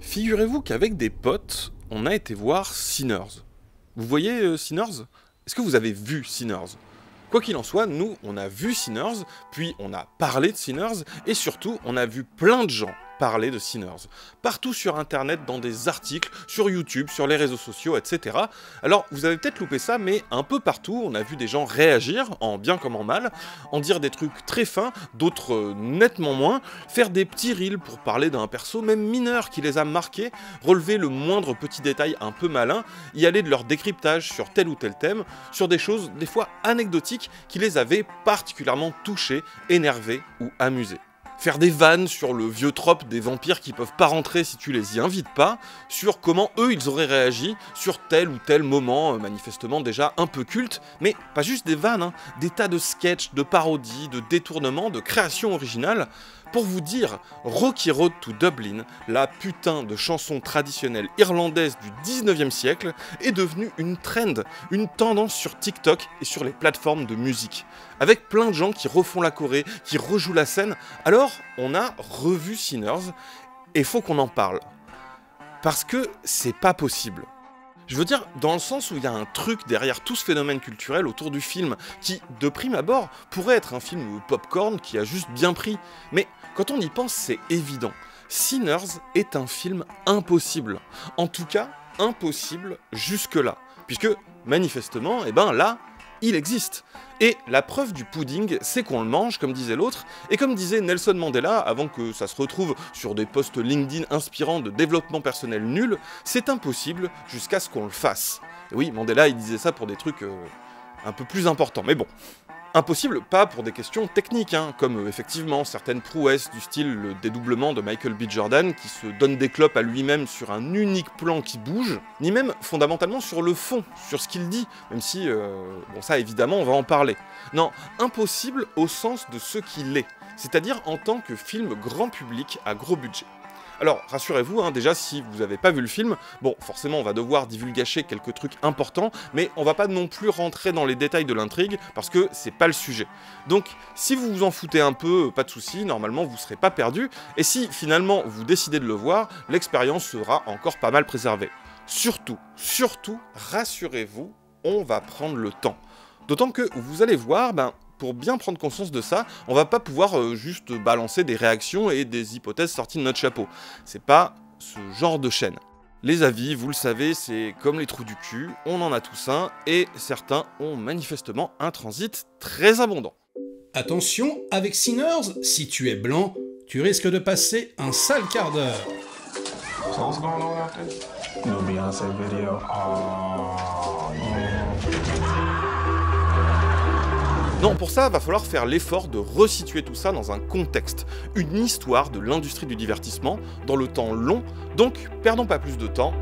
Figurez-vous qu'avec des potes, on a été voir Sinners. Vous voyez Sinners? Est-ce que vous avez vu Sinners? Quoi qu'il en soit, nous, on a vu Sinners, puis on a parlé de Sinners, et surtout, on a vu plein de gens parler de Sinners. Partout sur internet, dans des articles, sur YouTube, sur les réseaux sociaux, etc. Alors, vous avez peut-être loupé ça, mais un peu partout, on a vu des gens réagir, en bien comme en mal, en dire des trucs très fins, d'autres nettement moins, faire des petits reels pour parler d'un perso, même mineur, qui les a marqués, relever le moindre petit détail un peu malin, y aller de leur décryptage sur tel ou tel thème, sur des choses, des fois anecdotiques, qui les avaient particulièrement touchés, énervés ou amusés. Faire des vannes sur le vieux trope des vampires qui peuvent pas rentrer si tu les y invites pas, sur comment eux ils auraient réagi sur tel ou tel moment manifestement déjà un peu culte, mais pas juste des vannes, hein, des tas de sketchs, de parodies, de détournements, de créations originales. Pour vous dire, Rocky Road to Dublin, la putain de chanson traditionnelle irlandaise du 19e siècle, est devenue une trend, une tendance sur TikTok et sur les plateformes de musique. Avec plein de gens qui refont la choré, qui rejouent la scène, alors on a revu Sinners, et faut qu'on en parle. Parce que c'est pas possible. Je veux dire, dans le sens où il y a un truc derrière tout ce phénomène culturel autour du film, qui, de prime abord, pourrait être un film popcorn qui a juste bien pris. Mais quand on y pense, c'est évident. Sinners est un film impossible. En tout cas, impossible jusque-là. Puisque, manifestement, là, il existe. Et la preuve du pudding, c'est qu'on le mange, comme disait l'autre, et comme disait Nelson Mandela, avant que ça se retrouve sur des posts LinkedIn inspirants de développement personnel nul, c'est impossible jusqu'à ce qu'on le fasse. Et oui, Mandela, il disait ça pour des trucs un peu plus importants, mais bon. Impossible, pas pour des questions techniques, hein, comme effectivement certaines prouesses du style le dédoublement de Michael B. Jordan qui se donne des clopes à lui-même sur un unique plan qui bouge, ni même fondamentalement sur le fond, sur ce qu'il dit, même si, bon ça évidemment on va en parler. Non, impossible au sens de ce qu'il est, c'est-à-dire en tant que film grand public à gros budget. Alors, rassurez-vous, hein, déjà, si vous n'avez pas vu le film, bon, forcément, on va devoir divulgacher quelques trucs importants, mais on va pas non plus rentrer dans les détails de l'intrigue, parce que c'est pas le sujet. Donc, si vous vous en foutez un peu, pas de souci, normalement, vous serez pas perdu, et si, finalement, vous décidez de le voir, l'expérience sera encore pas mal préservée. Surtout, rassurez-vous, on va prendre le temps. D'autant que vous allez voir, pour bien prendre conscience de ça, on va pas pouvoir juste balancer des réactions et des hypothèses sorties de notre chapeau. C'est pas ce genre de chaîne. Les avis, vous le savez, c'est comme les trous du cul, on en a tous un, et certains ont manifestement un transit très abondant. Attention, avec Sinners, si tu es blanc, tu risques de passer un sale quart d'heure. So what's going on after this? New Beyonce video. Oh, man. Non, pour ça, va falloir faire l'effort de resituer tout ça dans un contexte, une histoire de l'industrie du divertissement, dans le temps long, donc perdons pas plus de temps.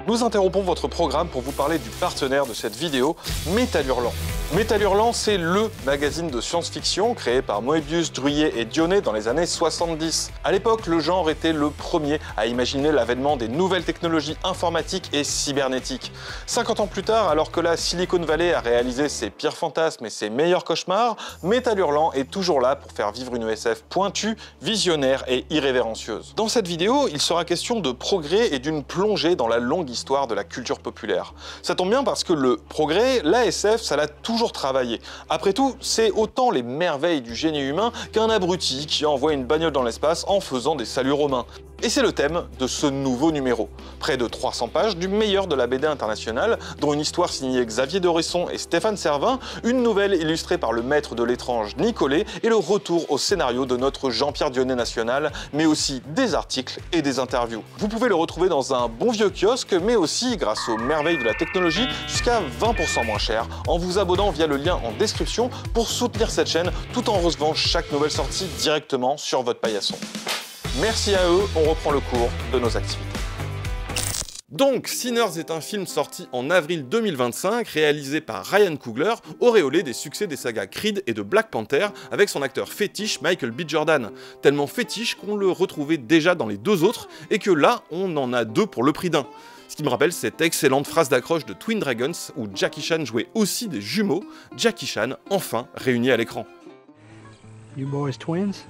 Nous interrompons votre programme pour vous parler du partenaire de cette vidéo, Métal Hurlant. Métal Hurlant, c'est LE magazine de science-fiction créé par Moebius, Druillet et Dionnet dans les années 70. À l'époque, le genre était le premier à imaginer l'avènement des nouvelles technologies informatiques et cybernétiques. 50 ans plus tard, alors que la Silicon Valley a réalisé ses pires fantasmes et ses meilleurs cauchemars, Métal Hurlant est toujours là pour faire vivre une SF pointue, visionnaire et irrévérencieuse. Dans cette vidéo, il sera question de progrès et d'une plongée dans la longue histoire de la culture populaire. Ça tombe bien parce que le progrès, la SF, ça l'a toujours travaillé. Après tout, c'est autant les merveilles du génie humain qu'un abruti qui envoie une bagnole dans l'espace en faisant des saluts romains. Et c'est le thème de ce nouveau numéro. Près de 300 pages du meilleur de la BD internationale, dont une histoire signée Xavier Dorisson et Stéphane Servin, une nouvelle illustrée par le maître de l'étrange Nicolet et le retour au scénario de notre Jean-Pierre Dionnet national, mais aussi des articles et des interviews. Vous pouvez le retrouver dans un bon vieux kiosque, mais aussi, grâce aux merveilles de la technologie, jusqu'à 20% moins cher, en vous abonnant via le lien en description pour soutenir cette chaîne, tout en recevant chaque nouvelle sortie directement sur votre paillasson. Merci à eux, on reprend le cours de nos activités. Donc, Sinners est un film sorti en avril 2025, réalisé par Ryan Coogler, auréolé des succès des sagas Creed et de Black Panther, avec son acteur fétiche Michael B. Jordan. Tellement fétiche qu'on le retrouvait déjà dans les deux autres, et que là, on en a deux pour le prix d'un. Ce qui me rappelle cette excellente phrase d'accroche de Twin Dragons, où Jackie Chan jouait aussi des jumeaux, Jackie Chan enfin réunis à l'écran. You boys twins?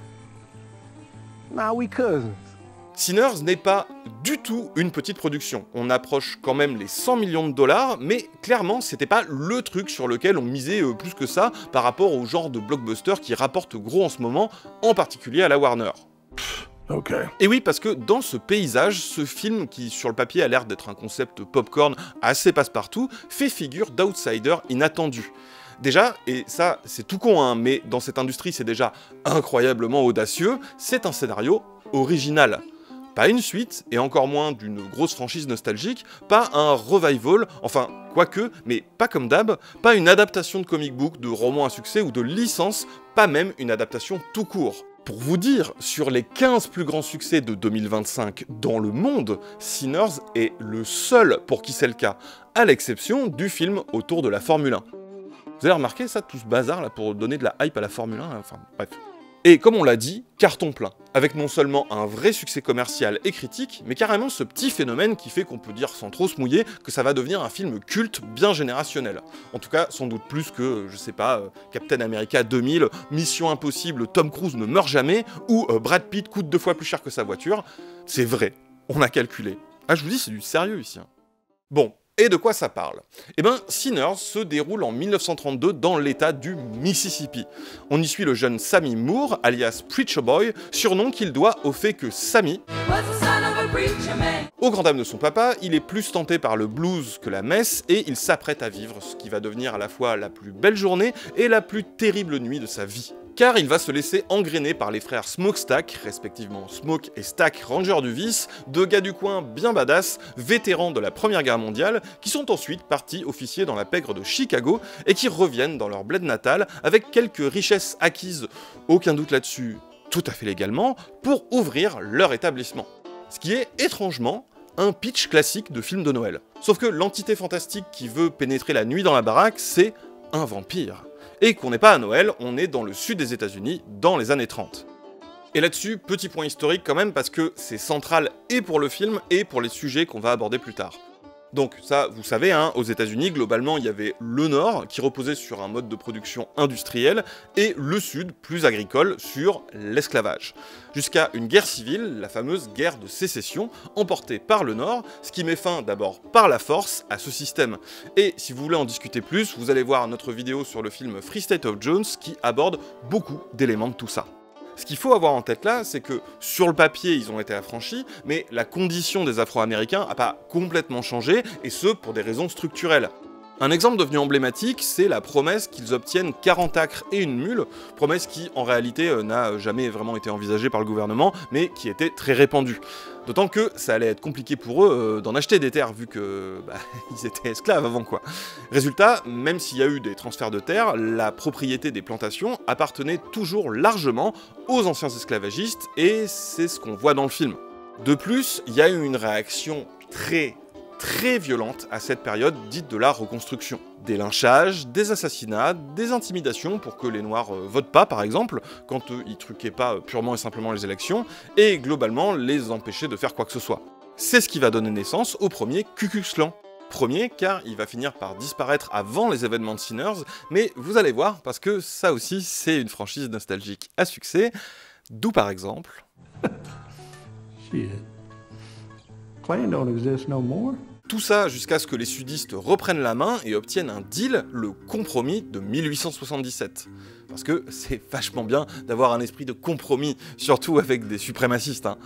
Nah, we cousins. Sinners n'est pas du tout une petite production. On approche quand même les 100 millions de dollars, mais clairement, c'était pas le truc sur lequel on misait plus que ça par rapport au genre de blockbuster qui rapporte gros en ce moment, en particulier à la Warner. Ok. Et oui, parce que dans ce paysage, ce film qui sur le papier a l'air d'être un concept popcorn assez passe-partout, fait figure d'outsider inattendu. Déjà, et ça c'est tout con hein, mais dans cette industrie c'est déjà incroyablement audacieux, c'est un scénario original. Pas une suite, et encore moins d'une grosse franchise nostalgique, pas un revival, enfin, quoique, mais pas comme d'hab, pas une adaptation de comic book, de roman à succès ou de licence, pas même une adaptation tout court. Pour vous dire, sur les 15 plus grands succès de 2025 dans le monde, Sinners est le seul pour qui c'est le cas, à l'exception du film autour de la Formule 1. Vous avez remarqué ça, tout ce bazar là pour donner de la hype à la Formule 1, enfin bref. Et comme on l'a dit, carton plein, avec non seulement un vrai succès commercial et critique, mais carrément ce petit phénomène qui fait qu'on peut dire sans trop se mouiller que ça va devenir un film culte bien générationnel. En tout cas, sans doute plus que, je sais pas, Captain America 2000, Mission Impossible, Tom Cruise ne meurt jamais, ou Brad Pitt coûte 2 fois plus cher que sa voiture. C'est vrai, on a calculé. Ah je vous dis, c'est du sérieux ici. Hein. Bon. Et de quoi ça parle? Eh ben, Sinners se déroule en 1932 dans l'état du Mississippi. On y suit le jeune Sammy Moore, alias Preacher Boy, surnom qu'il doit au fait que Sammy, au grand dam de son papa, il est plus tenté par le blues que la messe et il s'apprête à vivre ce qui va devenir à la fois la plus belle journée et la plus terrible nuit de sa vie. Car il va se laisser engrainer par les frères Smokestack, respectivement Smoke et Stack Ranger du Vice, deux gars du coin bien badass, vétérans de la Première Guerre mondiale, qui sont ensuite partis officier dans la pègre de Chicago et qui reviennent dans leur bled natal avec quelques richesses acquises, aucun doute là-dessus, tout à fait légalement, pour ouvrir leur établissement. Ce qui est étrangement un pitch classique de film de Noël. Sauf que l'entité fantastique qui veut pénétrer la nuit dans la baraque, c'est un vampire. Et qu'on n'est pas à Noël, on est dans le sud des États-Unis, dans les années 30. Et là-dessus, petit point historique quand même, parce que c'est central et pour le film et pour les sujets qu'on va aborder plus tard. Donc ça, vous savez, hein, aux États-Unis, globalement, il y avait le Nord, qui reposait sur un mode de production industriel, et le Sud, plus agricole, sur l'esclavage. Jusqu'à une guerre civile, la fameuse guerre de sécession, emportée par le Nord, ce qui met fin d'abord par la force à ce système. Et si vous voulez en discuter plus, vous allez voir notre vidéo sur le film Free State of Jones, qui aborde beaucoup d'éléments de tout ça. Ce qu'il faut avoir en tête là, c'est que sur le papier, ils ont été affranchis, mais la condition des Afro-Américains n'a pas complètement changé, et ce, pour des raisons structurelles. Un exemple devenu emblématique, c'est la promesse qu'ils obtiennent 40 acres et une mule, promesse qui, en réalité, n'a jamais vraiment été envisagée par le gouvernement, mais qui était très répandue. D'autant que ça allait être compliqué pour eux d'en acheter des terres, vu que ils étaient esclaves avant, quoi. Résultat, même s'il y a eu des transferts de terres, la propriété des plantations appartenait toujours largement aux anciens esclavagistes, et c'est ce qu'on voit dans le film. De plus, il y a eu une réaction très violente à cette période dite de la reconstruction. Des lynchages, des assassinats, des intimidations pour que les Noirs votent pas par exemple, quand ils truquaient pas purement et simplement les élections, et globalement les empêcher de faire quoi que ce soit. C'est ce qui va donner naissance au premier Ku Klux Klan. Premier car il va finir par disparaître avant les événements de Sinners, mais vous allez voir parce que ça aussi c'est une franchise nostalgique à succès, d'où par exemple... Shit. Klan don't exist no more. Tout ça jusqu'à ce que les sudistes reprennent la main et obtiennent un deal, le compromis de 1877. Parce que c'est vachement bien d'avoir un esprit de compromis, surtout avec des suprémacistes. Hein.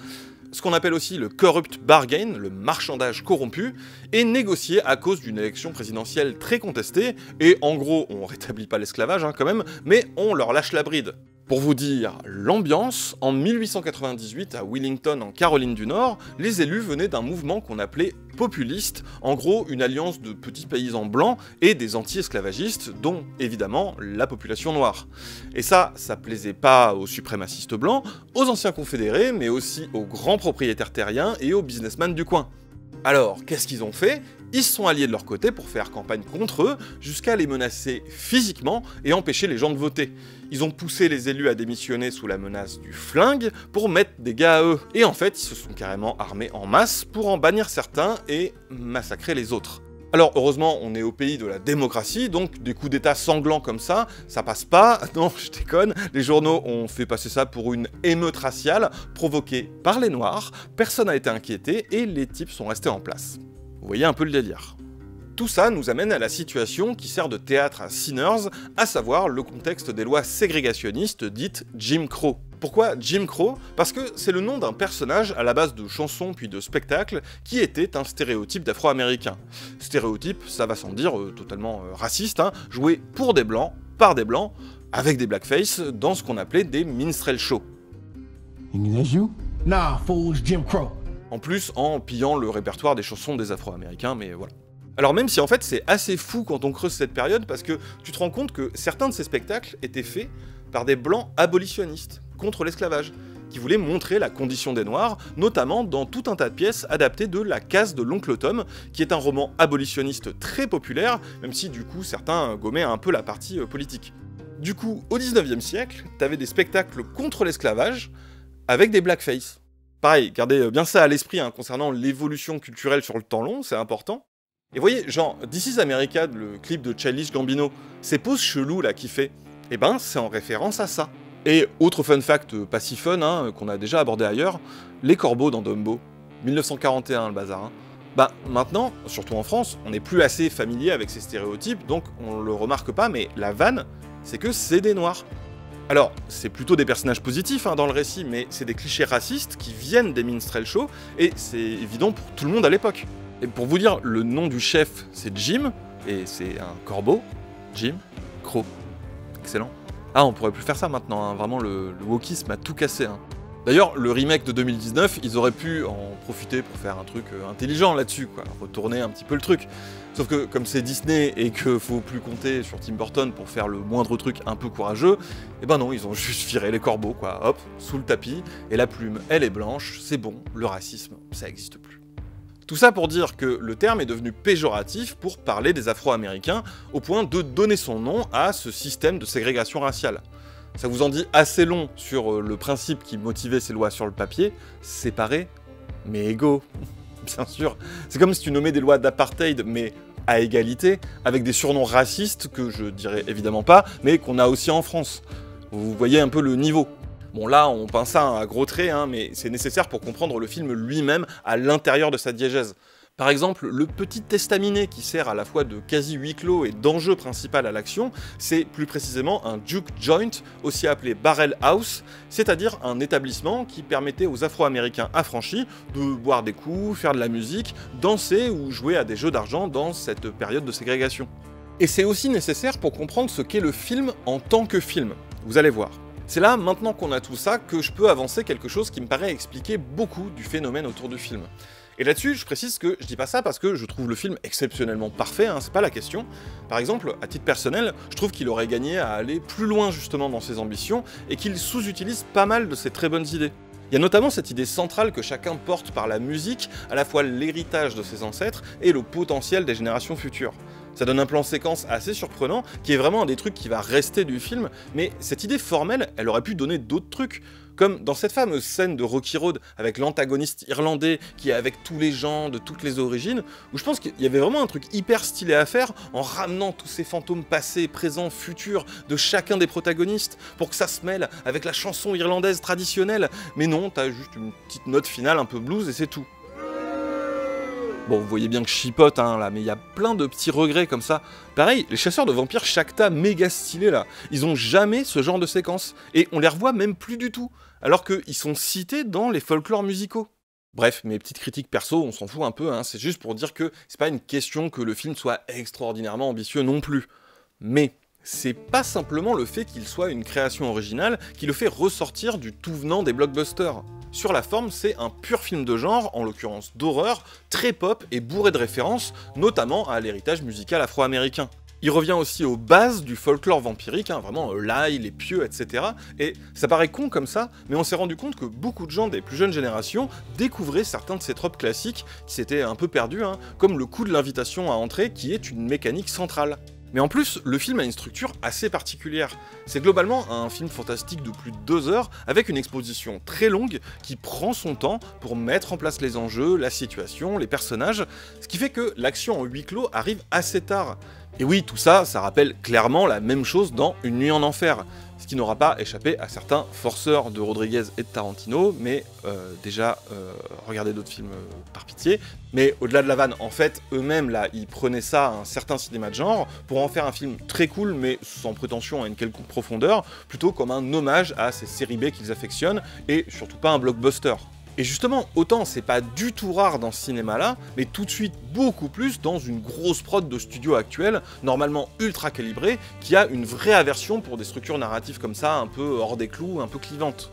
Ce qu'on appelle aussi le corrupt bargain, le marchandage corrompu, est négocié à cause d'une élection présidentielle très contestée, et en gros, on rétablit pas l'esclavage quand même, mais on leur lâche la bride. Pour vous dire l'ambiance, en 1898 à Wellington en Caroline du Nord, les élus venaient d'un mouvement qu'on appelait populiste, en gros une alliance de petits paysans blancs et des anti-esclavagistes, dont évidemment la population noire. Et ça plaisait pas aux suprémacistes blancs, aux anciens confédérés, mais aussi aux grands propriétaires terriens et aux businessmen du coin. Alors, qu'est-ce qu'ils ont fait? Ils se sont alliés de leur côté pour faire campagne contre eux, jusqu'à les menacer physiquement et empêcher les gens de voter. Ils ont poussé les élus à démissionner sous la menace du flingue pour mettre des gars à eux. Et en fait, ils se sont carrément armés en masse pour en bannir certains et massacrer les autres. Alors heureusement, on est au pays de la démocratie, donc des coups d'état sanglants comme ça passe pas, non je déconne, les journaux ont fait passer ça pour une émeute raciale provoquée par les Noirs, personne n'a été inquiété et les types sont restés en place. Vous voyez un peu le délire. Tout ça nous amène à la situation qui sert de théâtre à Sinners, à savoir le contexte des lois ségrégationnistes dites Jim Crow. Pourquoi Jim Crow? Parce que c'est le nom d'un personnage à la base de chansons puis de spectacles qui était un stéréotype d'afro-américain. Stéréotype, ça va sans dire, totalement raciste, hein, joué pour des blancs, par des blancs, avec des blackface, dans ce qu'on appelait des minstrel shows. That's you? Nah, fool, it's Jim Crow. En plus, en pillant le répertoire des chansons des afro-américains, mais voilà. Alors même si en fait c'est assez fou quand on creuse cette période, parce que tu te rends compte que certains de ces spectacles étaient faits par des blancs abolitionnistes, contre l'esclavage, qui voulaient montrer la condition des Noirs, notamment dans tout un tas de pièces adaptées de La Case de l'Oncle Tom, qui est un roman abolitionniste très populaire, même si du coup certains gommaient un peu la partie politique. Du coup, au 19e siècle, t'avais des spectacles contre l'esclavage, avec des blackface. Pareil, gardez bien ça à l'esprit hein, concernant l'évolution culturelle sur le temps long, c'est important. Et voyez, genre, This is America, le clip de Childish Gambino, ces poses cheloues là qu'il fait, eh ben c'est en référence à ça. Et autre fun fact pas si fun, hein, qu'on a déjà abordé ailleurs, les corbeaux dans Dumbo, 1941 le bazar. Hein. Bah maintenant, surtout en France, on n'est plus assez familier avec ces stéréotypes, donc on le remarque pas, mais la vanne, c'est que c'est des noirs. Alors, c'est plutôt des personnages positifs hein, dans le récit, mais c'est des clichés racistes qui viennent des minstrel shows, et c'est évident pour tout le monde à l'époque. Et pour vous dire, le nom du chef, c'est Jim, et c'est un corbeau, Jim Crow. Excellent. Ah, on pourrait plus faire ça maintenant, hein. Vraiment le wokisme a tout cassé. Hein. D'ailleurs, le remake de 2019, ils auraient pu en profiter pour faire un truc intelligent là-dessus, quoi, retourner un petit peu le truc. Sauf que comme c'est Disney et que faut plus compter sur Tim Burton pour faire le moindre truc un peu courageux, eh ben non, ils ont juste viré les corbeaux, quoi, hop, sous le tapis, et la plume, elle est blanche, c'est bon, le racisme, ça existe plus. Tout ça pour dire que le terme est devenu péjoratif pour parler des Afro-Américains, au point de donner son nom à ce système de ségrégation raciale. Ça vous en dit assez long sur le principe qui motivait ces lois sur le papier, séparés, mais égaux, bien sûr. C'est comme si tu nommais des lois d'apartheid, mais à égalité, avec des surnoms racistes que je dirais évidemment pas, mais qu'on a aussi en France. Vous voyez un peu le niveau. Bon là, on peint ça à gros traits, hein, mais c'est nécessaire pour comprendre le film lui-même à l'intérieur de sa diégèse. Par exemple, le petit estaminet qui sert à la fois de quasi huis clos et d'enjeu principal à l'action, c'est plus précisément un juke joint, aussi appelé barrel house, c'est-à-dire un établissement qui permettait aux Afro-Américains affranchis de boire des coups, faire de la musique, danser ou jouer à des jeux d'argent dans cette période de ségrégation. Et c'est aussi nécessaire pour comprendre ce qu'est le film en tant que film, vous allez voir. C'est là, maintenant qu'on a tout ça, que je peux avancer quelque chose qui me paraît expliquer beaucoup du phénomène autour du film. Et là-dessus, je précise que je dis pas ça parce que je trouve le film exceptionnellement parfait, hein, c'est pas la question. Par exemple, à titre personnel, je trouve qu'il aurait gagné à aller plus loin justement dans ses ambitions, et qu'il sous-utilise pas mal de ses très bonnes idées. Il y a notamment cette idée centrale que chacun porte par la musique, à la fois l'héritage de ses ancêtres et le potentiel des générations futures. Ça donne un plan séquence assez surprenant, qui est vraiment un des trucs qui va rester du film, mais cette idée formelle, elle aurait pu donner d'autres trucs, comme dans cette fameuse scène de Rocky Road avec l'antagoniste irlandais qui est avec tous les gens de toutes les origines, où je pense qu'il y avait vraiment un truc hyper stylé à faire en ramenant tous ces fantômes passés, présents, futurs de chacun des protagonistes pour que ça se mêle avec la chanson irlandaise traditionnelle. Mais non, t'as juste une petite note finale un peu blues et c'est tout. Bon, vous voyez bien que je chipote, hein, là, mais il y a plein de petits regrets comme ça. Pareil, les chasseurs de vampires Shakta méga stylés, là, ils ont jamais ce genre de séquence, et on les revoit même plus du tout, alors qu'ils sont cités dans les folklores musicaux. Bref, mes petites critiques perso, on s'en fout un peu, hein, c'est juste pour dire que c'est pas une question que le film soit extraordinairement ambitieux non plus. Mais c'est pas simplement le fait qu'il soit une création originale qui le fait ressortir du tout venant des blockbusters. Sur la forme, c'est un pur film de genre, en l'occurrence d'horreur, très pop et bourré de références, notamment à l'héritage musical afro-américain. Il revient aussi aux bases du folklore vampirique, hein, vraiment l'ail, les pieux, etc. Et ça paraît con comme ça, mais on s'est rendu compte que beaucoup de gens des plus jeunes générations découvraient certains de ces tropes classiques qui s'étaient un peu perdus, hein, comme le coup de l'invitation à entrer qui est une mécanique centrale. Mais en plus, le film a une structure assez particulière. C'est globalement un film fantastique de plus de 2 heures, avec une exposition très longue qui prend son temps pour mettre en place les enjeux, la situation, les personnages, ce qui fait que l'action en huis clos arrive assez tard. Et oui, tout ça, ça rappelle clairement la même chose dans Une nuit en enfer, ce qui n'aura pas échappé à certains forceurs de Rodriguez et de Tarantino, mais regardez d'autres films par pitié. Mais au-delà de la vanne, en fait, eux-mêmes, là, ils prenaient ça à un certain cinéma de genre pour en faire un film très cool, mais sans prétention à une quelconque profondeur, plutôt comme un hommage à ces séries B qu'ils affectionnent, et surtout pas un blockbuster. Et justement, autant c'est pas du tout rare dans ce cinéma-là, mais tout de suite beaucoup plus dans une grosse prod de studio actuelle, normalement ultra calibrée, qui a une vraie aversion pour des structures narratives comme ça, un peu hors des clous, un peu clivantes.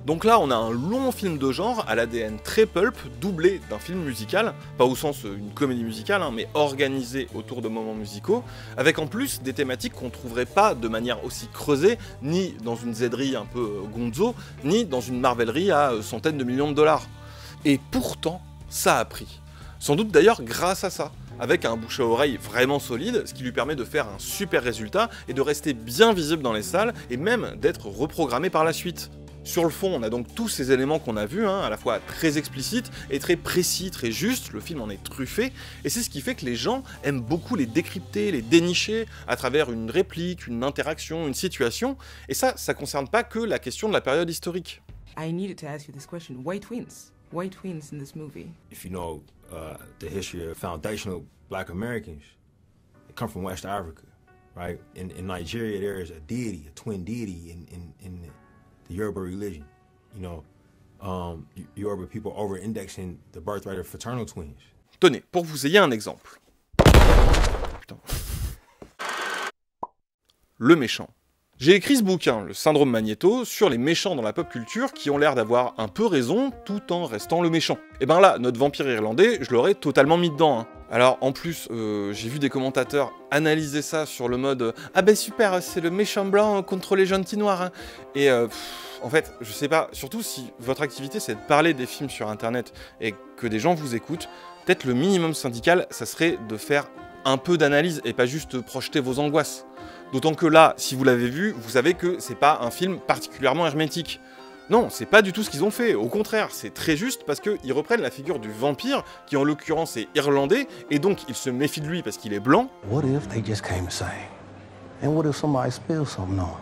Donc là, on a un long film de genre à l'ADN très pulp, doublé d'un film musical, pas au sens une comédie musicale, hein, mais organisé autour de moments musicaux, avec en plus des thématiques qu'on trouverait pas de manière aussi creusée, ni dans une zèderie un peu gonzo, ni dans une marvellerie à centaines de millions de dollars. Et pourtant, ça a pris. Sans doute d'ailleurs grâce à ça, avec un bouche à oreille vraiment solide, ce qui lui permet de faire un super résultat et de rester bien visible dans les salles, et même d'être reprogrammé par la suite. Sur le fond, on a donc tous ces éléments qu'on a vus, à la fois très explicites et très précis, très justes, le film en est truffé, et c'est ce qui fait que les gens aiment beaucoup les décrypter, les dénicher, à travers une réplique, une interaction, une situation, et ça concerne pas que la question de la période historique. I needed to ask you this question. Why twins? Why twins in this movie? If you know the history of foundational Black Americans, they come from West Africa, right? In Nigeria, there is a deity, a twin deity in the Yoruba religion, you know, Yoruba people over-indexing the birthright of fraternal twins. Tenez, pour que vous ayez un exemple. Putain. Le méchant. J'ai écrit ce bouquin, Le syndrome Magnéto, sur les méchants dans la pop culture qui ont l'air d'avoir un peu raison tout en restant le méchant. Et ben là, notre vampire irlandais, je l'aurais totalement mis dedans, hein. Alors en plus, j'ai vu des commentateurs analyser ça sur le mode « Ah ben super, c'est le méchant blanc contre les gentils noirs hein. ». Et en fait, je sais pas, surtout si votre activité c'est de parler des films sur internet et que des gens vous écoutent, peut-être le minimum syndical, ça serait de faire un peu d'analyse et pas juste projeter vos angoisses. D'autant que là, si vous l'avez vu, vous savez que c'est pas un film particulièrement hermétique. Non, c'est pas du tout ce qu'ils ont fait, au contraire, c'est très juste parce qu'ils reprennent la figure du vampire, qui en l'occurrence est irlandais, et donc ils se méfient de lui parce qu'il est blanc. What if they just came the same? And what if somebody spills something on them?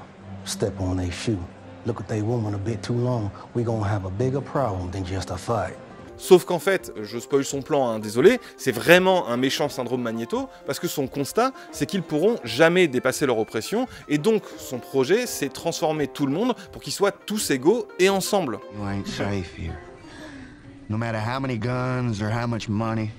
Step on their shoe, look at their woman a bit too long, we gonna have a bigger problem than just a fight. Sauf qu'en fait, je spoil son plan, hein, désolé, c'est vraiment un méchant syndrome Magnéto, parce que son constat, c'est qu'ils pourront jamais dépasser leur oppression, et donc son projet, c'est transformer tout le monde pour qu'ils soient tous égaux et ensemble. You ain't safe here. No matter how many guns or how much money,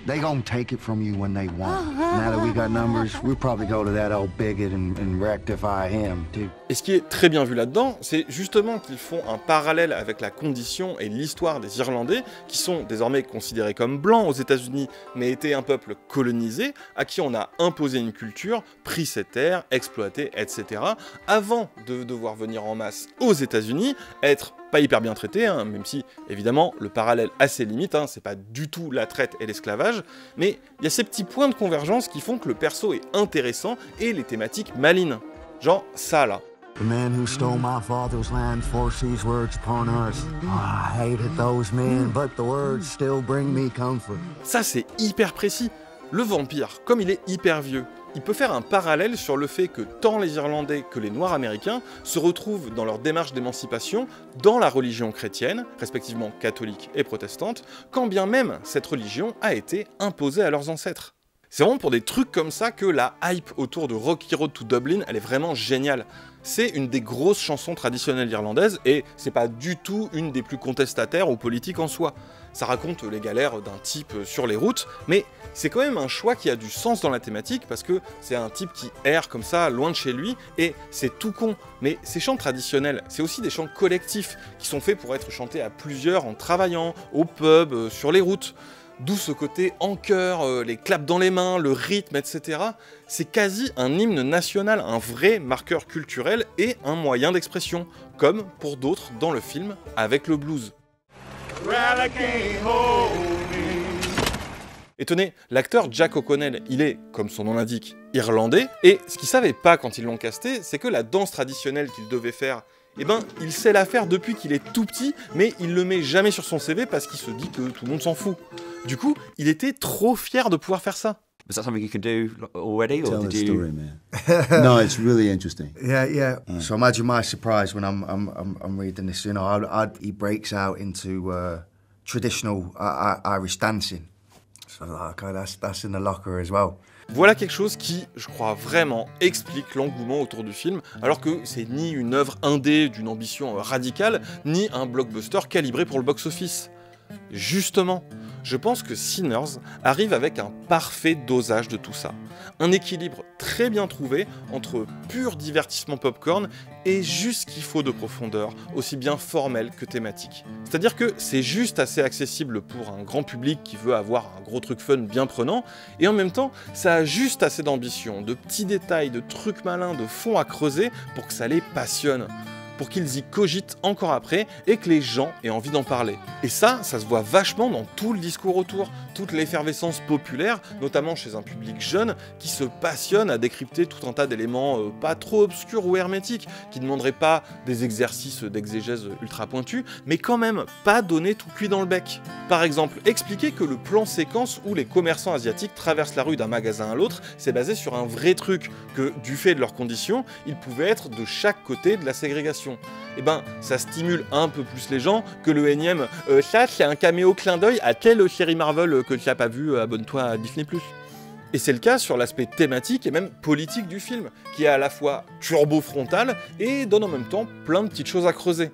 they gonna take it from you when they want. Now that we got numbers, we'll probably go to that old bigot and rectify him too. Et ce qui est très bien vu là-dedans, c'est justement qu'ils font un parallèle avec la condition et l'histoire des Irlandais, qui sont désormais considérés comme blancs aux États-Unis, mais étaient un peuple colonisé, à qui on a imposé une culture, pris ses terres, exploité, etc., avant de devoir venir en masse aux États-Unis, être pas hyper bien traité, hein, même si, évidemment, le parallèle a ses limites, hein, c'est pas du tout la traite et l'esclavage, mais il y a ces petits points de convergence qui font que le perso est intéressant et les thématiques malines. Genre ça, là. The man who stole my father's land forced these words upon us. I hated those men, but the words still bring me comfort. Ça, c'est hyper précis. Le vampire, comme il est hyper vieux, il peut faire un parallèle sur le fait que tant les Irlandais que les Noirs américains se retrouvent dans leur démarche d'émancipation dans la religion chrétienne, respectivement catholique et protestante, quand bien même cette religion a été imposée à leurs ancêtres. C'est vraiment pour des trucs comme ça que la hype autour de Rocky Road to Dublin, elle est vraiment géniale. C'est une des grosses chansons traditionnelles irlandaises et c'est pas du tout une des plus contestataires ou politiques en soi. Ça raconte les galères d'un type sur les routes, mais c'est quand même un choix qui a du sens dans la thématique parce que c'est un type qui erre comme ça, loin de chez lui, et c'est tout con. Mais ces chants traditionnels, c'est aussi des chants collectifs qui sont faits pour être chantés à plusieurs en travaillant, au pub, sur les routes. D'où ce côté en chœur, les claps dans les mains, le rythme, etc. C'est quasi un hymne national, un vrai marqueur culturel et un moyen d'expression, comme pour d'autres dans le film avec le blues. Et tenez, l'acteur Jack O'Connell, il est, comme son nom l'indique, irlandais, et ce qu'ils savaient pas quand ils l'ont casté, c'est que la danse traditionnelle qu'il devait faire, eh ben, il sait la faire depuis qu'il est tout petit, mais il le met jamais sur son CV parce qu'il se dit que tout le monde s'en fout. Du coup, il était trop fier de pouvoir faire ça. Was that something you could do already, or Tell did the you? story, man. No, it's really interesting. Yeah. So imagine my surprise when I'm reading this. You know, he breaks out into traditional Irish dancing. So okay, that's in the locker as well. Voilà quelque chose qui, je crois vraiment, explique l'engouement autour du film, alors que c'est ni une œuvre indé d'une ambition radicale, ni un blockbuster calibré pour le box-office. Justement, je pense que Sinners arrive avec un parfait dosage de tout ça. Un équilibre très bien trouvé entre pur divertissement popcorn et juste ce qu'il faut de profondeur, aussi bien formelle que thématique. C'est-à-dire que c'est juste assez accessible pour un grand public qui veut avoir un gros truc fun bien prenant, et en même temps, ça a juste assez d'ambition, de petits détails, de trucs malins, de fond à creuser pour que ça les passionne, pour qu'ils y cogitent encore après et que les gens aient envie d'en parler. Et ça se voit vachement dans tout le discours autour, toute l'effervescence populaire, notamment chez un public jeune qui se passionne à décrypter tout un tas d'éléments pas trop obscurs ou hermétiques, qui ne demanderaient pas des exercices d'exégèse ultra pointus, mais quand même pas donner tout cuit dans le bec. Par exemple, expliquer que le plan séquence où les commerçants asiatiques traversent la rue d'un magasin à l'autre, c'est basé sur un vrai truc, que du fait de leurs conditions, ils pouvaient être de chaque côté de la ségrégation. Et ben, ça stimule un peu plus les gens que le énième ça c'est un caméo clin d'œil à telle série Marvel que tu n'as pas vu, abonne-toi à Disney+. Et c'est le cas sur l'aspect thématique et même politique du film, qui est à la fois turbo-frontal et donne en même temps plein de petites choses à creuser.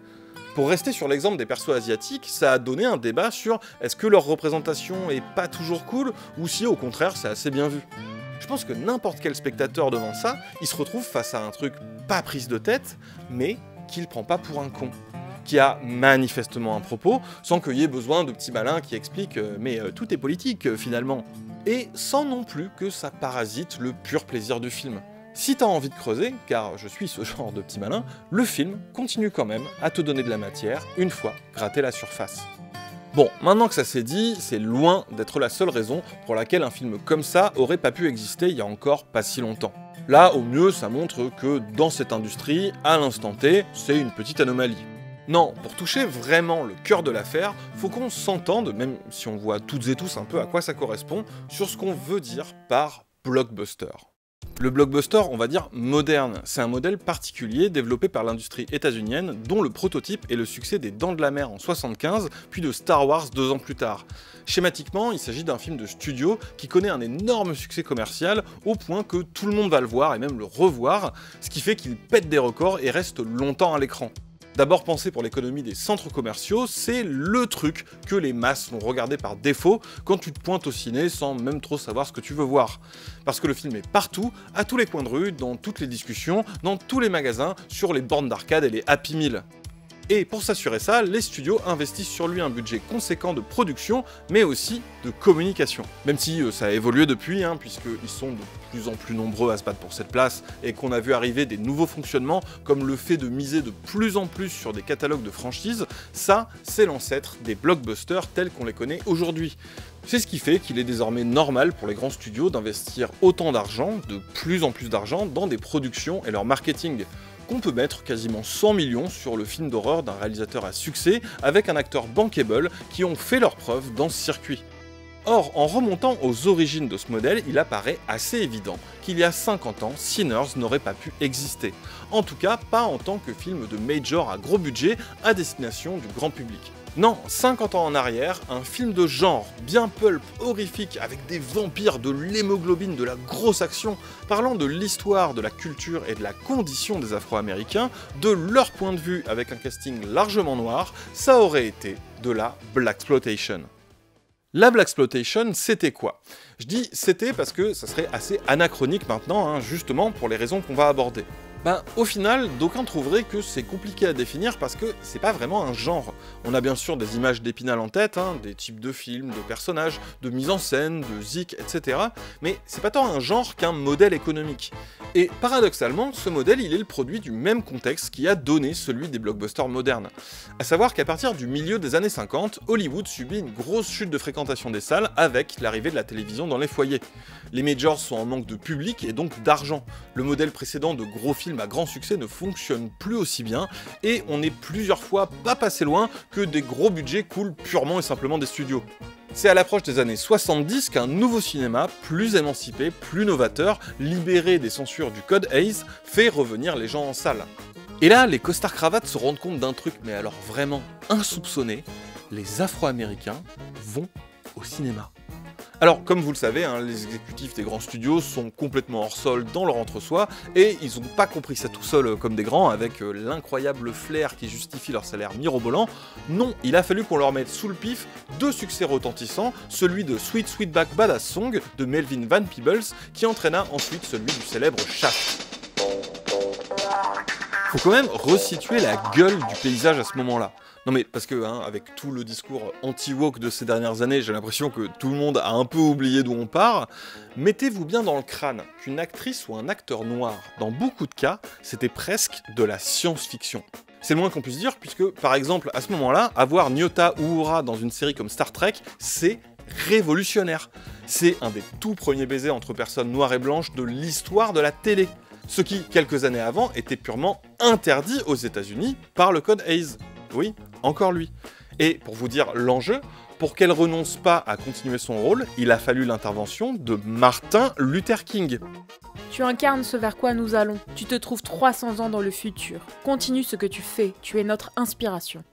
Pour rester sur l'exemple des persos asiatiques, ça a donné un débat sur est-ce que leur représentation est pas toujours cool, ou si au contraire c'est assez bien vu. Je pense que n'importe quel spectateur devant ça, il se retrouve face à un truc pas prise de tête, mais qu'il prend pas pour un con, qui a manifestement un propos, sans qu'il y ait besoin de petits malins qui expliquent mais tout est politique finalement, et sans non plus que ça parasite le pur plaisir du film. Si t'as envie de creuser, car je suis ce genre de petit malin, le film continue quand même à te donner de la matière une fois gratté la surface. Bon, maintenant que ça s'est dit, c'est loin d'être la seule raison pour laquelle un film comme ça aurait pas pu exister il y a encore pas si longtemps. Là, au mieux, ça montre que dans cette industrie, à l'instant T, c'est une petite anomalie. Non, pour toucher vraiment le cœur de l'affaire, faut qu'on s'entende, même si on voit toutes et tous un peu à quoi ça correspond, sur ce qu'on veut dire par blockbuster. Le blockbuster, on va dire moderne, c'est un modèle particulier développé par l'industrie états-unienne dont le prototype est le succès des Dents de la Mer en 1975, puis de Star Wars 2 ans plus tard. Schématiquement, il s'agit d'un film de studio qui connaît un énorme succès commercial au point que tout le monde va le voir et même le revoir, ce qui fait qu'il pète des records et reste longtemps à l'écran. D'abord pensé pour l'économie des centres commerciaux, c'est le truc que les masses vont regarder par défaut quand tu te pointes au ciné sans même trop savoir ce que tu veux voir. Parce que le film est partout, à tous les coins de rue, dans toutes les discussions, dans tous les magasins, sur les bornes d'arcade et les Happy Meal. Et pour s'assurer ça, les studios investissent sur lui un budget conséquent de production, mais aussi de communication. Même si ça a évolué depuis, puisqu'ils sont de plus en plus nombreux à se battre pour cette place, et qu'on a vu arriver des nouveaux fonctionnements, comme le fait de miser de plus en plus sur des catalogues de franchises, ça, c'est l'ancêtre des blockbusters tels qu'on les connaît aujourd'hui. C'est ce qui fait qu'il est désormais normal pour les grands studios d'investir autant d'argent, de plus en plus d'argent, dans des productions et leur marketing. Qu'on peut mettre quasiment 100 millions sur le film d'horreur d'un réalisateur à succès avec un acteur bankable qui ont fait leurs preuves dans ce circuit. Or, en remontant aux origines de ce modèle, il apparaît assez évident qu'il y a 50 ans, Sinners n'aurait pas pu exister. En tout cas, pas en tant que film de major à gros budget à destination du grand public. Non, 50 ans en arrière, un film de genre, bien pulp, horrifique, avec des vampires, de l'hémoglobine, de la grosse action, parlant de l'histoire, de la culture et de la condition des Afro-Américains, de leur point de vue avec un casting largement noir, ça aurait été de la Blaxploitation. La Blaxploitation, c'était quoi? Je dis c'était parce que ça serait assez anachronique maintenant, justement pour les raisons qu'on va aborder. Ben, au final, d'aucuns trouveraient que c'est compliqué à définir parce que c'est pas vraiment un genre. On a bien sûr des images d'Épinal en tête, hein, des types de films, de personnages, de mise en scène, de zik, etc. Mais c'est pas tant un genre qu'un modèle économique. Et paradoxalement, ce modèle, il est le produit du même contexte qui a donné celui des blockbusters modernes. À savoir qu'à partir du milieu des années 50, Hollywood subit une grosse chute de fréquentation des salles avec l'arrivée de la télévision dans les foyers. Les majors sont en manque de public et donc d'argent. Le modèle précédent de gros films à grand succès ne fonctionne plus aussi bien, et on est plusieurs fois pas passé loin que des gros budgets coulent purement et simplement des studios. C'est à l'approche des années 70 qu'un nouveau cinéma, plus émancipé, plus novateur, libéré des censures du code Hays, fait revenir les gens en salle. Et là, les costards-cravates se rendent compte d'un truc, mais alors vraiment insoupçonné, les Afro-Américains vont au cinéma. Alors, comme vous le savez, hein, les exécutifs des grands studios sont complètement hors sol dans leur entre-soi, et ils n'ont pas compris ça tout seuls comme des grands, avec l'incroyable flair qui justifie leur salaire mirobolant. Non, il a fallu qu'on leur mette sous le pif 2 succès retentissants, celui de Sweet Sweetback Badass Song de Melvin Van Peebles, qui entraîna ensuite celui du célèbre Shaft. Faut quand même resituer la gueule du paysage à ce moment-là. Non mais parce que, hein, avec tout le discours anti-woke de ces dernières années, j'ai l'impression que tout le monde a un peu oublié d'où on part. Mettez-vous bien dans le crâne qu'une actrice ou un acteur noir, dans beaucoup de cas, c'était presque de la science-fiction. C'est le moins qu'on puisse dire, puisque, par exemple, à ce moment-là, avoir Nyota Uhura dans une série comme Star Trek, c'est révolutionnaire. C'est un des tout premiers baisers entre personnes noires et blanches de l'histoire de la télé. Ce qui, quelques années avant, était purement interdit aux États-Unis par le code Hays. Oui, encore lui. Et pour vous dire l'enjeu, pour qu'elle renonce pas à continuer son rôle, il a fallu l'intervention de Martin Luther King. Tu incarnes ce vers quoi nous allons. Tu te trouves 300 ans dans le futur. Continue ce que tu fais, tu es notre inspiration.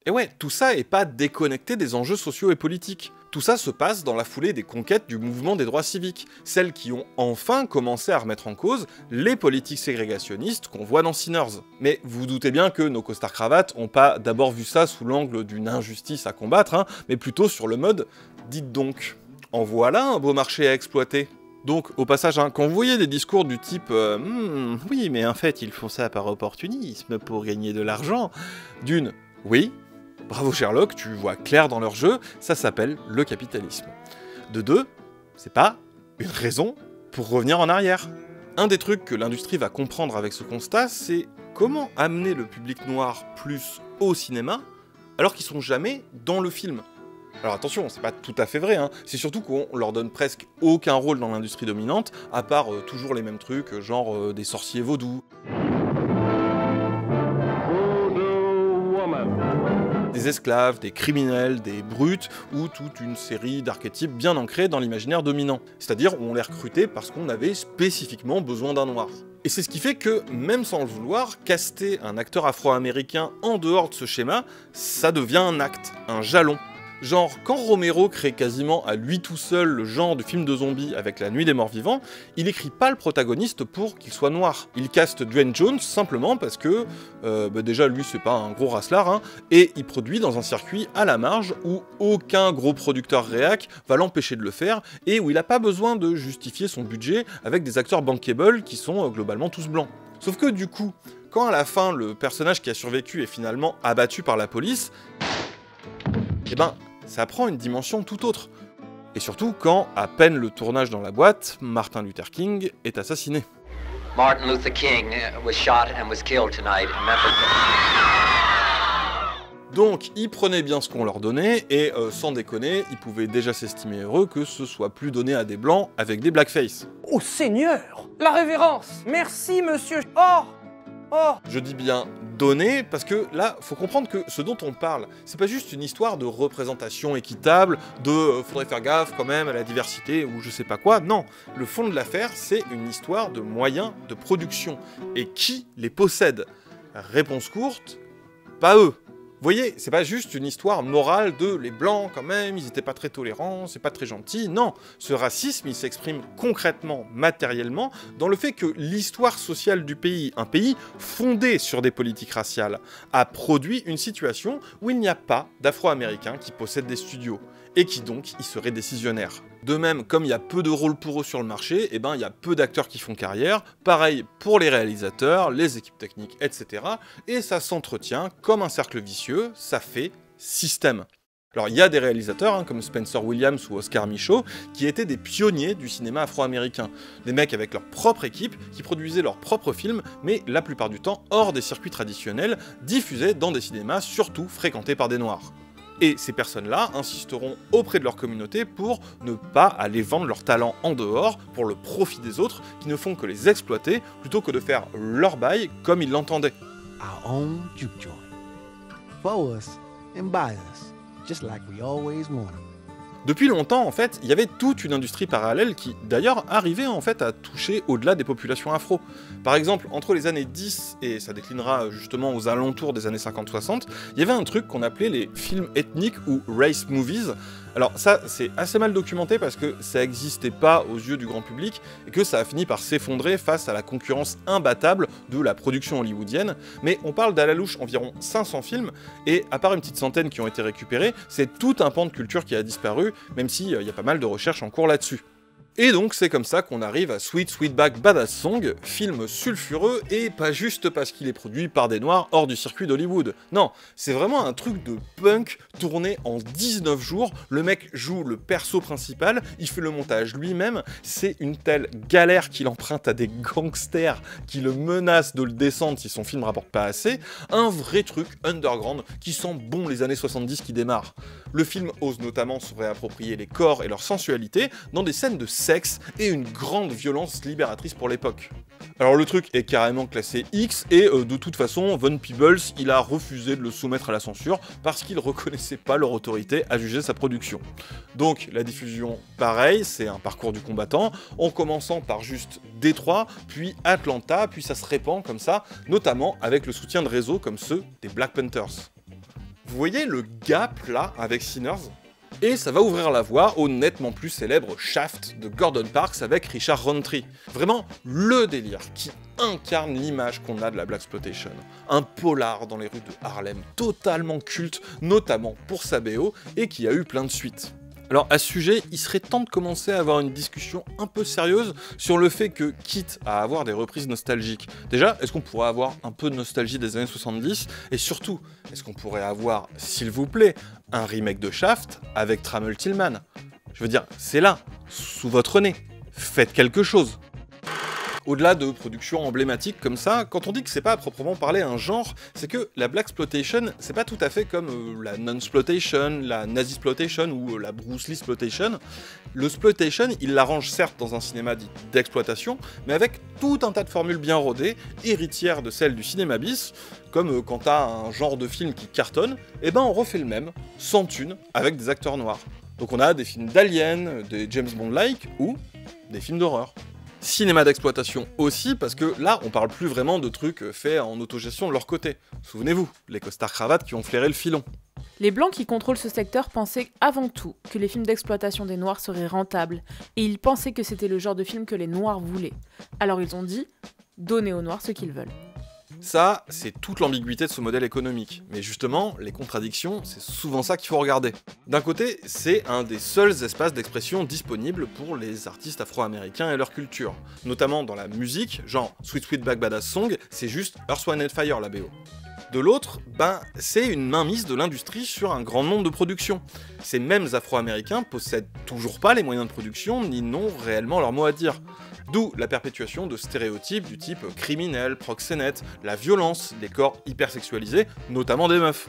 Et ouais, tout ça est pas déconnecté des enjeux sociaux et politiques. Tout ça se passe dans la foulée des conquêtes du mouvement des droits civiques, celles qui ont enfin commencé à remettre en cause les politiques ségrégationnistes qu'on voit dans Sinners. Mais vous doutez bien que nos costards-cravates ont pas d'abord vu ça sous l'angle d'une injustice à combattre, hein, mais plutôt sur le mode « dites donc, en voilà un beau marché à exploiter ». Donc, au passage, hein, quand vous voyez des discours du type oui, mais en fait, ils font ça par opportunisme pour gagner de l'argent », d'une « oui ». Bravo Sherlock, tu vois clair dans leur jeu, ça s'appelle le capitalisme. De 2, c'est pas une raison pour revenir en arrière. Un des trucs que l'industrie va comprendre avec ce constat, c'est comment amener le public noir plus au cinéma, alors qu'ils sont jamais dans le film. Alors attention, c'est pas tout à fait vrai, hein. C'est surtout qu'on leur donne presque aucun rôle dans l'industrie dominante, à part toujours les mêmes trucs, genre des sorciers vaudous. Des esclaves, des criminels, des brutes, ou toute une série d'archétypes bien ancrés dans l'imaginaire dominant. C'est-à-dire où on les recrutait parce qu'on avait spécifiquement besoin d'un noir. Et c'est ce qui fait que, même sans le vouloir, caster un acteur afro-américain en dehors de ce schéma, ça devient un acte, un jalon. Genre, quand Romero crée quasiment à lui tout seul le genre de film de zombies avec La Nuit des Morts Vivants, il écrit pas le protagoniste pour qu'il soit noir. Il caste Dwayne Jones simplement parce que, déjà lui c'est pas un gros racelard, hein, et il produit dans un circuit à la marge où aucun gros producteur réac va l'empêcher de le faire, et où il a pas besoin de justifier son budget avec des acteurs bankable qui sont globalement tous blancs. Sauf que du coup, quand à la fin le personnage qui a survécu est finalement abattu par la police, eh ben, ça prend une dimension tout autre. Et surtout quand, à peine le tournage dans la boîte, Martin Luther King est assassiné. Martin Luther King was shot and was killed tonight in Memphis. Donc, ils prenaient bien ce qu'on leur donnait, et sans déconner, ils pouvaient déjà s'estimer heureux que ce soit plus donné à des blancs avec des blackface. Oh Seigneur! La révérence! Merci monsieur! Oh! Oh! Je dis bien donné, parce que là, faut comprendre que ce dont on parle, c'est pas juste une histoire de représentation équitable, de faudrait faire gaffe quand même à la diversité, ou je sais pas quoi, non. Le fond de l'affaire, c'est une histoire de moyens de production. Et qui les possède? Réponse courte, pas eux. Vous voyez, c'est pas juste une histoire morale de les blancs quand même, ils étaient pas très tolérants, c'est pas très gentil, non. Ce racisme, il s'exprime concrètement, matériellement, dans le fait que l'histoire sociale du pays, un pays fondé sur des politiques raciales, a produit une situation où il n'y a pas d'Afro-Américains qui possèdent des studios, et qui donc y seraient décisionnaires. De même, comme il y a peu de rôles pour eux sur le marché, eh ben, il y a peu d'acteurs qui font carrière, pareil pour les réalisateurs, les équipes techniques, etc. Et ça s'entretient comme un cercle vicieux, ça fait système. Alors il y a des réalisateurs, comme Spencer Williams ou Oscar Micheaux, qui étaient des pionniers du cinéma afro-américain. Des mecs avec leur propre équipe, qui produisaient leurs propres films, mais la plupart du temps hors des circuits traditionnels, diffusés dans des cinémas surtout fréquentés par des noirs. Et ces personnes-là insisteront auprès de leur communauté pour ne pas aller vendre leur talent en dehors pour le profit des autres qui ne font que les exploiter plutôt que de faire leur bail comme ils l'entendaient. Our own juke joint. For us and by us, just like we always wanted. Depuis longtemps, en fait, il y avait toute une industrie parallèle qui, d'ailleurs, arrivait en fait à toucher au-delà des populations afro. Par exemple, entre les années 10 et ça déclinera justement aux alentours des années 50-60, il y avait un truc qu'on appelait les films ethniques ou race movies. Alors ça, c'est assez mal documenté parce que ça n'existait pas aux yeux du grand public et que ça a fini par s'effondrer face à la concurrence imbattable de la production hollywoodienne, mais on parle d'à la louche environ 500 films, et à part une petite centaine qui ont été récupérés, c'est tout un pan de culture qui a disparu, même s'il y a pas mal de recherches en cours là-dessus. Et donc c'est comme ça qu'on arrive à Sweet Sweetback Badass Song, film sulfureux, et pas juste parce qu'il est produit par des noirs hors du circuit d'Hollywood. Non, c'est vraiment un truc de punk tourné en 19 jours, le mec joue le perso principal, il fait le montage lui-même, c'est une telle galère qu'il emprunte à des gangsters qui le menacent de le descendre si son film rapporte pas assez, un vrai truc underground qui sent bon les années 70 qui démarrent. Le film ose notamment se réapproprier les corps et leur sensualité dans des scènes de sexe et une grande violence libératrice pour l'époque. Alors le truc est carrément classé X et de toute façon Von Peebles il a refusé de le soumettre à la censure parce qu'il reconnaissait pas leur autorité à juger sa production. Donc la diffusion pareil, c'est un parcours du combattant, en commençant par juste Détroit, puis Atlanta, puis ça se répand comme ça, notamment avec le soutien de réseaux comme ceux des Black Panthers. Vous voyez le gap là avec Sinners ? Et ça va ouvrir la voie au nettement plus célèbre Shaft de Gordon Parks avec Richard Roundtree. Vraiment le délire qui incarne l'image qu'on a de la Blaxploitation. Un polar dans les rues de Harlem, totalement culte, notamment pour sa BO, et qui a eu plein de suites. Alors à ce sujet, il serait temps de commencer à avoir une discussion un peu sérieuse sur le fait que, quitte à avoir des reprises nostalgiques, déjà, est-ce qu'on pourrait avoir un peu de nostalgie des années 70 ? Et surtout, est-ce qu'on pourrait avoir, s'il vous plaît, un remake de Shaft avec Trammell Tillman ? Je veux dire, c'est là, sous votre nez. Faites quelque chose. Au-delà de productions emblématiques comme ça, quand on dit que c'est pas à proprement parler un genre, c'est que la Blaxploitation, c'est pas tout à fait comme la non-sploitation, la nazi-sploitation ou la Bruce Lee-sploitation. Le sploitation, il l'arrange certes dans un cinéma dit d'exploitation, mais avec tout un tas de formules bien rodées, héritières de celles du cinéma bis, comme quand t'as un genre de film qui cartonne, et ben on refait le même, sans thune, avec des acteurs noirs. Donc on a des films d'aliens, des James Bond-like, ou des films d'horreur. Cinéma d'exploitation aussi, parce que là, on parle plus vraiment de trucs faits en autogestion de leur côté. Souvenez-vous, les costards cravates qui ont flairé le filon. Les Blancs qui contrôlent ce secteur pensaient avant tout que les films d'exploitation des Noirs seraient rentables, et ils pensaient que c'était le genre de film que les Noirs voulaient. Alors ils ont dit « donnez aux Noirs ce qu'ils veulent ». Ça, c'est toute l'ambiguïté de ce modèle économique. Mais justement, les contradictions, c'est souvent ça qu'il faut regarder. D'un côté, c'est un des seuls espaces d'expression disponibles pour les artistes afro-américains et leur culture. Notamment dans la musique, genre Sweet Sweetback Badass Song, c'est juste Earth, Wind & Fire la BO. De l'autre, c'est une mainmise de l'industrie sur un grand nombre de productions. Ces mêmes afro-américains possèdent toujours pas les moyens de production, ni n'ont réellement leur mot à dire. D'où la perpétuation de stéréotypes du type criminel, proxénète, la violence, les corps hypersexualisés, notamment des meufs.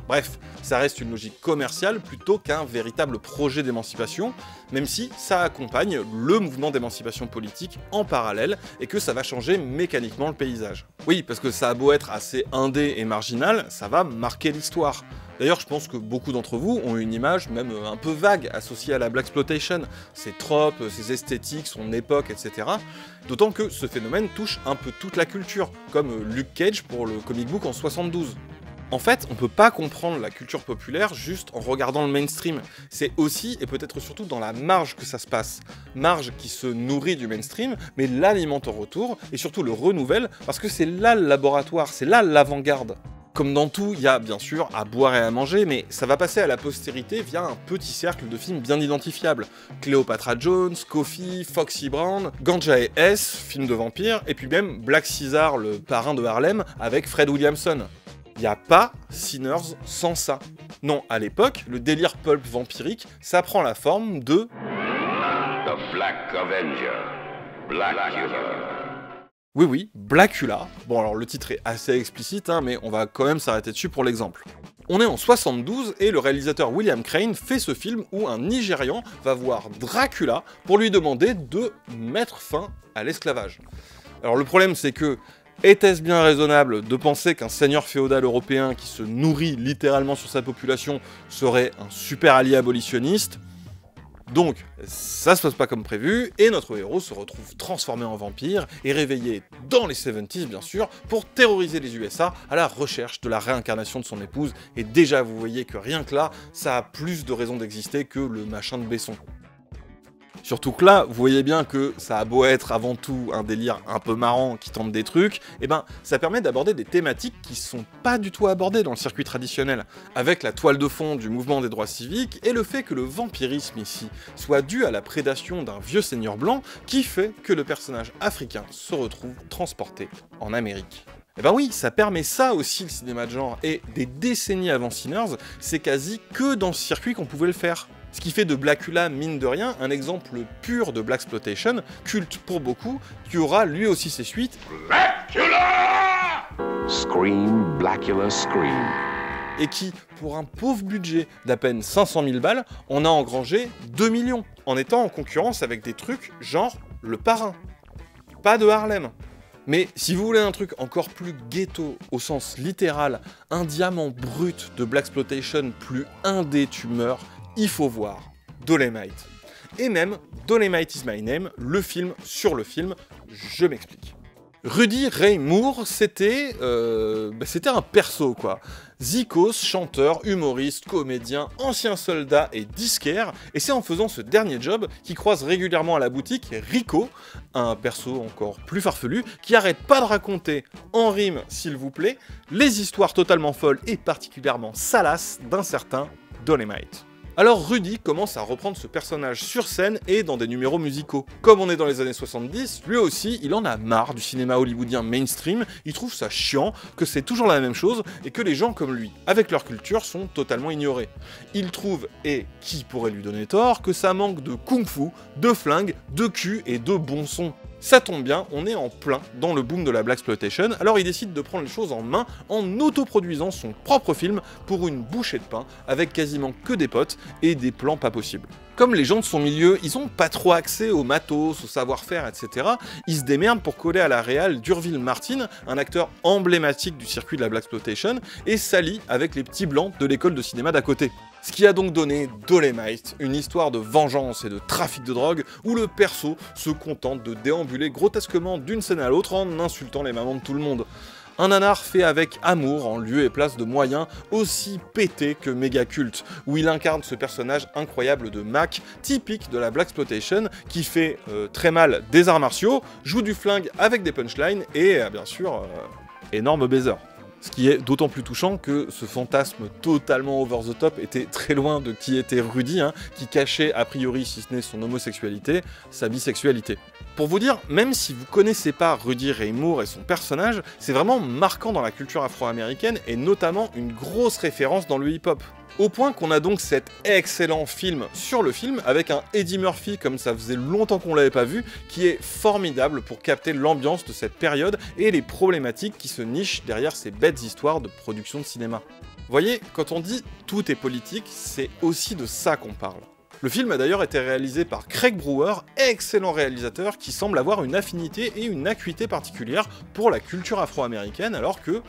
Bref, ça reste une logique commerciale plutôt qu'un véritable projet d'émancipation, même si ça accompagne le mouvement d'émancipation politique en parallèle et que ça va changer mécaniquement le paysage. Oui, parce que ça a beau être assez indé et marginal, ça va marquer l'histoire. D'ailleurs, je pense que beaucoup d'entre vous ont une image même un peu vague associée à la Blaxploitation, ses tropes, ses esthétiques, son époque, etc. D'autant que ce phénomène touche un peu toute la culture, comme Luke Cage pour le comic book en 72. En fait, on peut pas comprendre la culture populaire juste en regardant le mainstream. C'est aussi, et peut-être surtout, dans la marge que ça se passe. Marge qui se nourrit du mainstream, mais l'alimente en retour, et surtout le renouvelle, parce que c'est là le laboratoire, c'est là l'avant-garde. Comme dans tout, il y a bien sûr à boire et à manger, mais ça va passer à la postérité via un petit cercle de films bien identifiables. Cleopatra Jones, Coffy, Foxy Brown, Ganja et S, film de vampire, et puis même Black Caesar, le parrain de Harlem, avec Fred Williamson. Il n'y a pas Sinners sans ça. Non, à l'époque, le délire pulp vampirique, ça prend la forme de... The Black Avenger, Blackula. Oui, Blackula. Bon alors le titre est assez explicite, hein, mais on va quand même s'arrêter dessus pour l'exemple. On est en 72 et le réalisateur William Crane fait ce film où un Nigérian va voir Dracula pour lui demander de mettre fin à l'esclavage. Alors le problème c'est que, était-ce bien raisonnable de penser qu'un seigneur féodal européen qui se nourrit littéralement sur sa population serait un super allié abolitionniste ? Donc, ça se passe pas comme prévu, et notre héros se retrouve transformé en vampire, et réveillé dans les 70s bien sûr, pour terroriser les USA à la recherche de la réincarnation de son épouse, et déjà vous voyez que rien que là, ça a plus de raisons d'exister que le machin de Besson. Surtout que là, vous voyez bien que ça a beau être avant tout un délire un peu marrant qui tente des trucs, et ben ça permet d'aborder des thématiques qui sont pas du tout abordées dans le circuit traditionnel, avec la toile de fond du mouvement des droits civiques et le fait que le vampirisme ici soit dû à la prédation d'un vieux seigneur blanc qui fait que le personnage africain se retrouve transporté en Amérique. Et ben oui, ça permet ça aussi le cinéma de genre, et des décennies avant Sinners, c'est quasi que dans ce circuit qu'on pouvait le faire. Ce qui fait de Blackula, mine de rien, un exemple pur de Blaxploitation, culte pour beaucoup, qui aura lui aussi ses suites. Blackula! Scream, Blackula, scream. Et qui, pour un pauvre budget d'à peine 500 000 balles, en a engrangé 2 millions, en étant en concurrence avec des trucs genre Le Parrain. Pas de Harlem. Mais si vous voulez un truc encore plus ghetto, au sens littéral, un diamant brut de Blaxploitation plus indé tu meurs, il faut voir Dolemite. Et même Dolemite is my name, le film sur le film, je m'explique. Rudy Ray Moore, c'était un perso quoi. Zikos, chanteur, humoriste, comédien, ancien soldat et disquaire, et c'est en faisant ce dernier job qu'il croise régulièrement à la boutique Rico, un perso encore plus farfelu, qui arrête pas de raconter, en rime s'il vous plaît, les histoires totalement folles et particulièrement salaces d'un certain Dolemite. Alors Rudy commence à reprendre ce personnage sur scène et dans des numéros musicaux. Comme on est dans les années 70, lui aussi, il en a marre du cinéma hollywoodien mainstream, il trouve ça chiant, que c'est toujours la même chose, et que les gens comme lui, avec leur culture, sont totalement ignorés. Il trouve, et qui pourrait lui donner tort, que ça manque de kung-fu, de flingues, de cul et de bon son. Ça tombe bien, on est en plein dans le boom de la Blaxploitation, alors il décide de prendre les choses en main en autoproduisant son propre film pour une bouchée de pain, avec quasiment que des potes et des plans pas possibles. Comme les gens de son milieu, ils ont pas trop accès au matos, au savoir-faire, etc., ils se démerdent pour coller à la réal d'Urville Martin, un acteur emblématique du circuit de la Blaxploitation, et s'allie avec les petits blancs de l'école de cinéma d'à côté. Ce qui a donc donné Dolemite, une histoire de vengeance et de trafic de drogue, où le perso se contente de déambuler grotesquement d'une scène à l'autre en insultant les mamans de tout le monde. Un nanar fait avec amour, en lieu et place de moyens, aussi pété que méga culte, où il incarne ce personnage incroyable de Mac, typique de la Blaxploitation, qui fait très mal des arts martiaux, joue du flingue avec des punchlines, et bien sûr, énorme baiser. Ce qui est d'autant plus touchant que ce fantasme totalement over the top était très loin de qui était Rudy, qui cachait a priori, si ce n'est son homosexualité, sa bisexualité. Pour vous dire, même si vous connaissez pas Rudy Ray Moore et son personnage, c'est vraiment marquant dans la culture afro-américaine et notamment une grosse référence dans le hip-hop. Au point qu'on a donc cet excellent film sur le film, avec un Eddie Murphy, comme ça faisait longtemps qu'on l'avait pas vu, qui est formidable pour capter l'ambiance de cette période et les problématiques qui se nichent derrière ces bêtes histoires de production de cinéma. Vous voyez, quand on dit « tout est politique », c'est aussi de ça qu'on parle. Le film a d'ailleurs été réalisé par Craig Brewer, excellent réalisateur qui semble avoir une affinité et une acuité particulière pour la culture afro-américaine, alors que,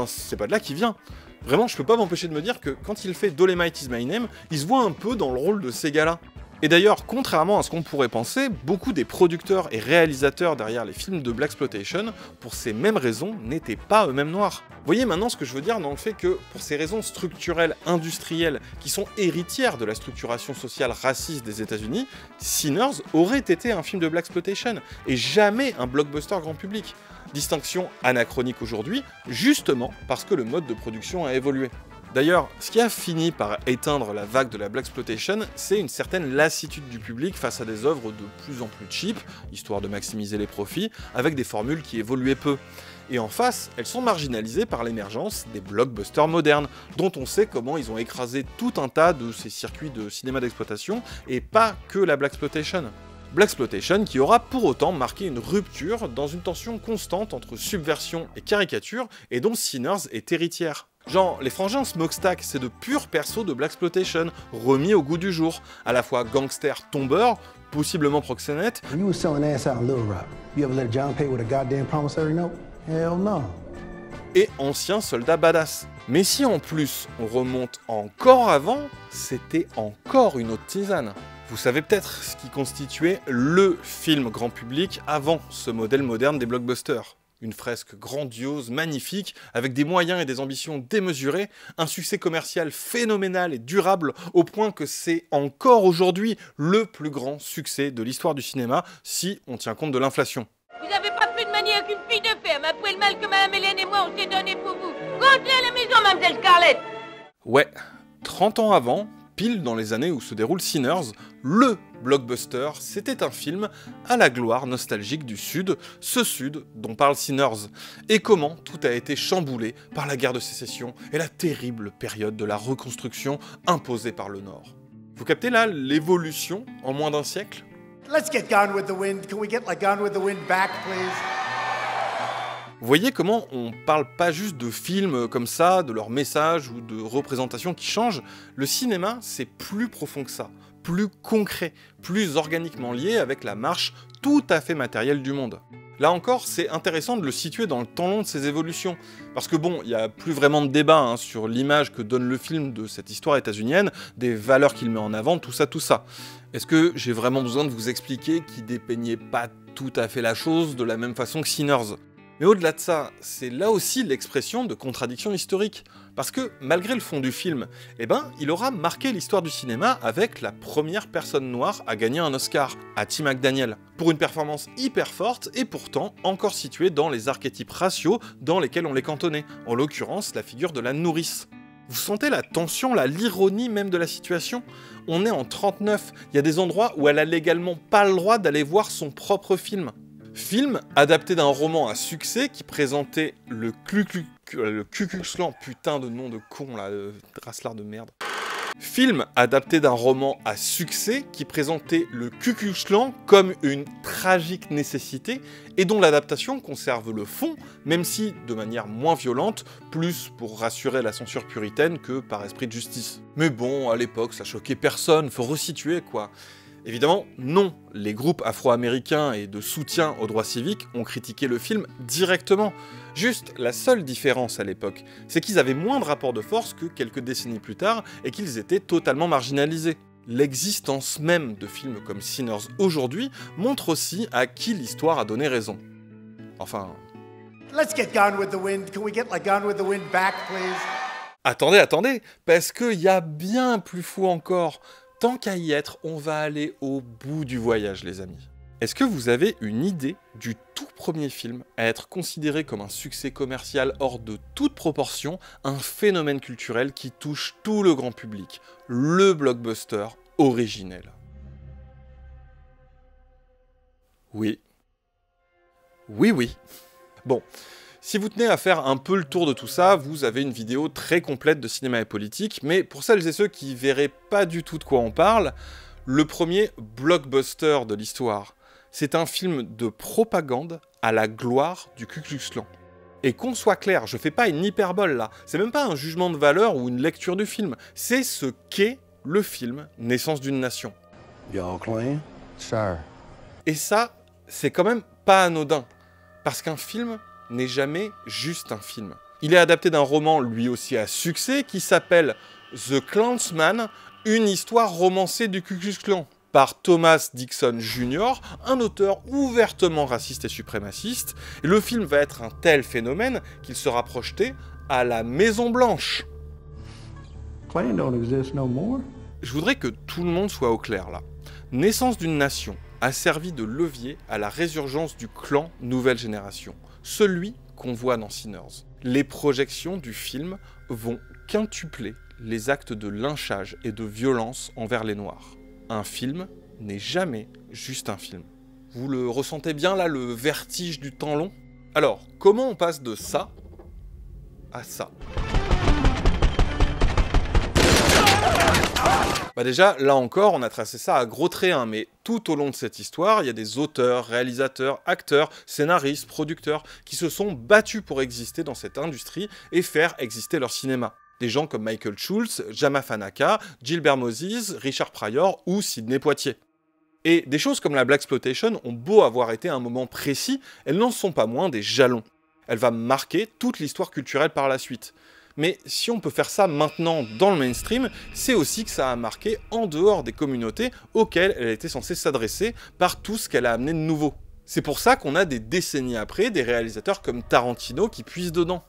c'est pas de là qu'il vient. Vraiment, je peux pas m'empêcher de me dire que quand il fait Dolemite is my name, il se voit un peu dans le rôle de ces gars-là. Et d'ailleurs, contrairement à ce qu'on pourrait penser, beaucoup des producteurs et réalisateurs derrière les films de Blaxploitation, pour ces mêmes raisons, n'étaient pas eux-mêmes noirs. Vous voyez maintenant ce que je veux dire dans le fait que, pour ces raisons structurelles, industrielles, qui sont héritières de la structuration sociale raciste des États-Unis, Sinners aurait été un film de Blaxploitation, et jamais un blockbuster grand public. Distinction anachronique aujourd'hui, justement parce que le mode de production a évolué. D'ailleurs, ce qui a fini par éteindre la vague de la Blaxploitation, c'est une certaine lassitude du public face à des œuvres de plus en plus cheap, histoire de maximiser les profits, avec des formules qui évoluaient peu. Et en face, elles sont marginalisées par l'émergence des blockbusters modernes, dont on sait comment ils ont écrasé tout un tas de ces circuits de cinéma d'exploitation, et pas que la Blaxploitation. Blaxploitation qui aura pour autant marqué une rupture dans une tension constante entre subversion et caricature, et dont Sinners est héritière. Genre, les frangins Smokestack, c'est de purs persos de Blaxploitation, remis au goût du jour, à la fois gangster tombeur, possiblement proxénète, When you was selling ass out in Little Rock, you ever let John pay with a goddamn promissory note? Hell no. et ancien soldat badass. Mais si en plus on remonte encore avant, c'était encore une autre tisane. Vous savez peut-être ce qui constituait le film grand public avant ce modèle moderne des blockbusters. Une fresque grandiose, magnifique, avec des moyens et des ambitions démesurées, un succès commercial phénoménal et durable, au point que c'est encore aujourd'hui le plus grand succès de l'histoire du cinéma, si on tient compte de l'inflation. Vous avez pas plus de manière qu'une fille de ferme, après le mal que Madame Hélène et moi on s'est donné pour vous. Rentrez à la maison, Mademoiselle Scarlett. Ouais, 30 ans avant, pile dans les années où se déroule Sinners, le blockbuster, c'était un film à la gloire nostalgique du Sud, ce Sud dont parle Sinners, et comment tout a été chamboulé par la guerre de sécession et la terrible période de la reconstruction imposée par le Nord. Vous captez là l'évolution en moins d'un siècle ? Let's get Gone with the Wind. Can we get like Gone with the Wind back, please? Vous voyez comment on parle pas juste de films comme ça, de leur message ou de représentations qui changent. Le cinéma, c'est plus profond que ça, plus concret, plus organiquement lié avec la marche tout à fait matérielle du monde. Là encore, c'est intéressant de le situer dans le temps long de ses évolutions, parce que bon, il n'y a plus vraiment de débat sur l'image que donne le film de cette histoire états-unienne, des valeurs qu'il met en avant, tout ça, tout ça. Est-ce que j'ai vraiment besoin de vous expliquer qu'il dépeignait pas tout à fait la chose de la même façon que Sinners ? Mais au-delà de ça, c'est là aussi l'expression de contradictions historiques. Parce que, malgré le fond du film, il aura marqué l'histoire du cinéma avec la première personne noire à gagner un Oscar, Hattie McDaniel, pour une performance hyper forte et pourtant encore située dans les archétypes raciaux dans lesquels on les cantonnait, en l'occurrence la figure de la nourrice. Vous sentez la tension, l'ironie même de la situation ? On est en 39, il y a des endroits où elle a légalement pas le droit d'aller voir son propre film. Film adapté d'un roman à succès qui présentait le Ku Klux Klan, putain de nom de con là, Draslar de merde. Film adapté d'un roman à succès qui présentait le Ku Klux Klan comme une tragique nécessité et dont l'adaptation conserve le fond, même si de manière moins violente, plus pour rassurer la censure puritaine que par esprit de justice. Mais bon, à l'époque ça choquait personne, faut resituer quoi. Évidemment, non, les groupes afro-américains et de soutien aux droits civiques ont critiqué le film directement. Juste, la seule différence à l'époque, c'est qu'ils avaient moins de rapports de force que quelques décennies plus tard et qu'ils étaient totalement marginalisés. L'existence même de films comme Sinners aujourd'hui montre aussi à qui l'histoire a donné raison. Enfin... Let's get Gone with the Wind. Can we get like Gone with the Wind back, please? Attendez, parce qu'il y a bien plus fou encore. Tant qu'à y être, on va aller au bout du voyage, les amis. Est-ce que vous avez une idée du tout premier film à être considéré comme un succès commercial hors de toute proportion, un phénomène culturel qui touche tout le grand public, le blockbuster originel? Oui. Oui. Bon. Si vous tenez à faire un peu le tour de tout ça, vous avez une vidéo très complète de cinéma et politique, mais pour celles et ceux qui verraient pas du tout de quoi on parle, le premier blockbuster de l'histoire, c'est un film de propagande à la gloire du Ku Klux Klan. Et qu'on soit clair, je fais pas une hyperbole là, c'est même pas un jugement de valeur ou une lecture du film, c'est ce qu'est le film Naissance d'une nation. Y'all clean? Sure. Et ça, c'est quand même pas anodin, parce qu'un film n'est jamais juste un film. Il est adapté d'un roman lui aussi à succès qui s'appelle The Klansman, une histoire romancée du Ku Klux Klan. par Thomas Dixon Jr., un auteur ouvertement raciste et suprémaciste, et le film va être un tel phénomène qu'il sera projeté à la Maison Blanche. Plane don't exist no more. Je voudrais que tout le monde soit au clair là. Naissance d'une nation a servi de levier à la résurgence du clan Nouvelle Génération, celui qu'on voit dans Sinners. Les projections du film vont quintupler les actes de lynchage et de violence envers les Noirs. Un film n'est jamais juste un film. Vous le ressentez bien là, le vertige du temps long? Alors, comment on passe de ça à ça? Bah déjà, là encore, on a tracé ça à gros traits, hein, mais tout au long de cette histoire, il y a des auteurs, réalisateurs, acteurs, scénaristes, producteurs qui se sont battus pour exister dans cette industrie et faire exister leur cinéma. Des gens comme Michael Schultz, Jama Fanaka, Gilbert Moses, Richard Pryor ou Sidney Poitier. Et des choses comme la Blaxploitation ont beau avoir été un moment précis, elles n'en sont pas moins des jalons. Elle va marquer toute l'histoire culturelle par la suite. Mais si on peut faire ça maintenant dans le mainstream, c'est aussi que ça a marqué en dehors des communautés auxquelles elle était censée s'adresser par tout ce qu'elle a amené de nouveau. C'est pour ça qu'on a des décennies après des réalisateurs comme Tarantino qui puisent dedans.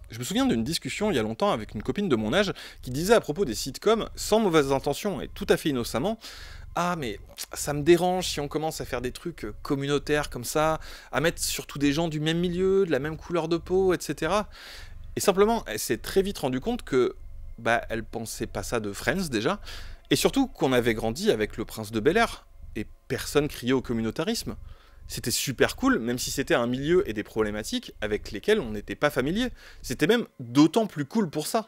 Je me souviens d'une discussion il y a longtemps avec une copine de mon âge qui disait à propos des sitcoms, sans mauvaise intention et tout à fait innocemment, « Ah mais ça me dérange si on commence à faire des trucs communautaires comme ça, à mettre surtout des gens du même milieu, de la même couleur de peau, etc. » Et simplement, elle s'est très vite rendue compte que, elle pensait pas ça de Friends déjà, et surtout qu'on avait grandi avec le Prince de Bel-Air, et personne criait au communautarisme. C'était super cool, même si c'était un milieu et des problématiques avec lesquelles on n'était pas familier. C'était même d'autant plus cool pour ça.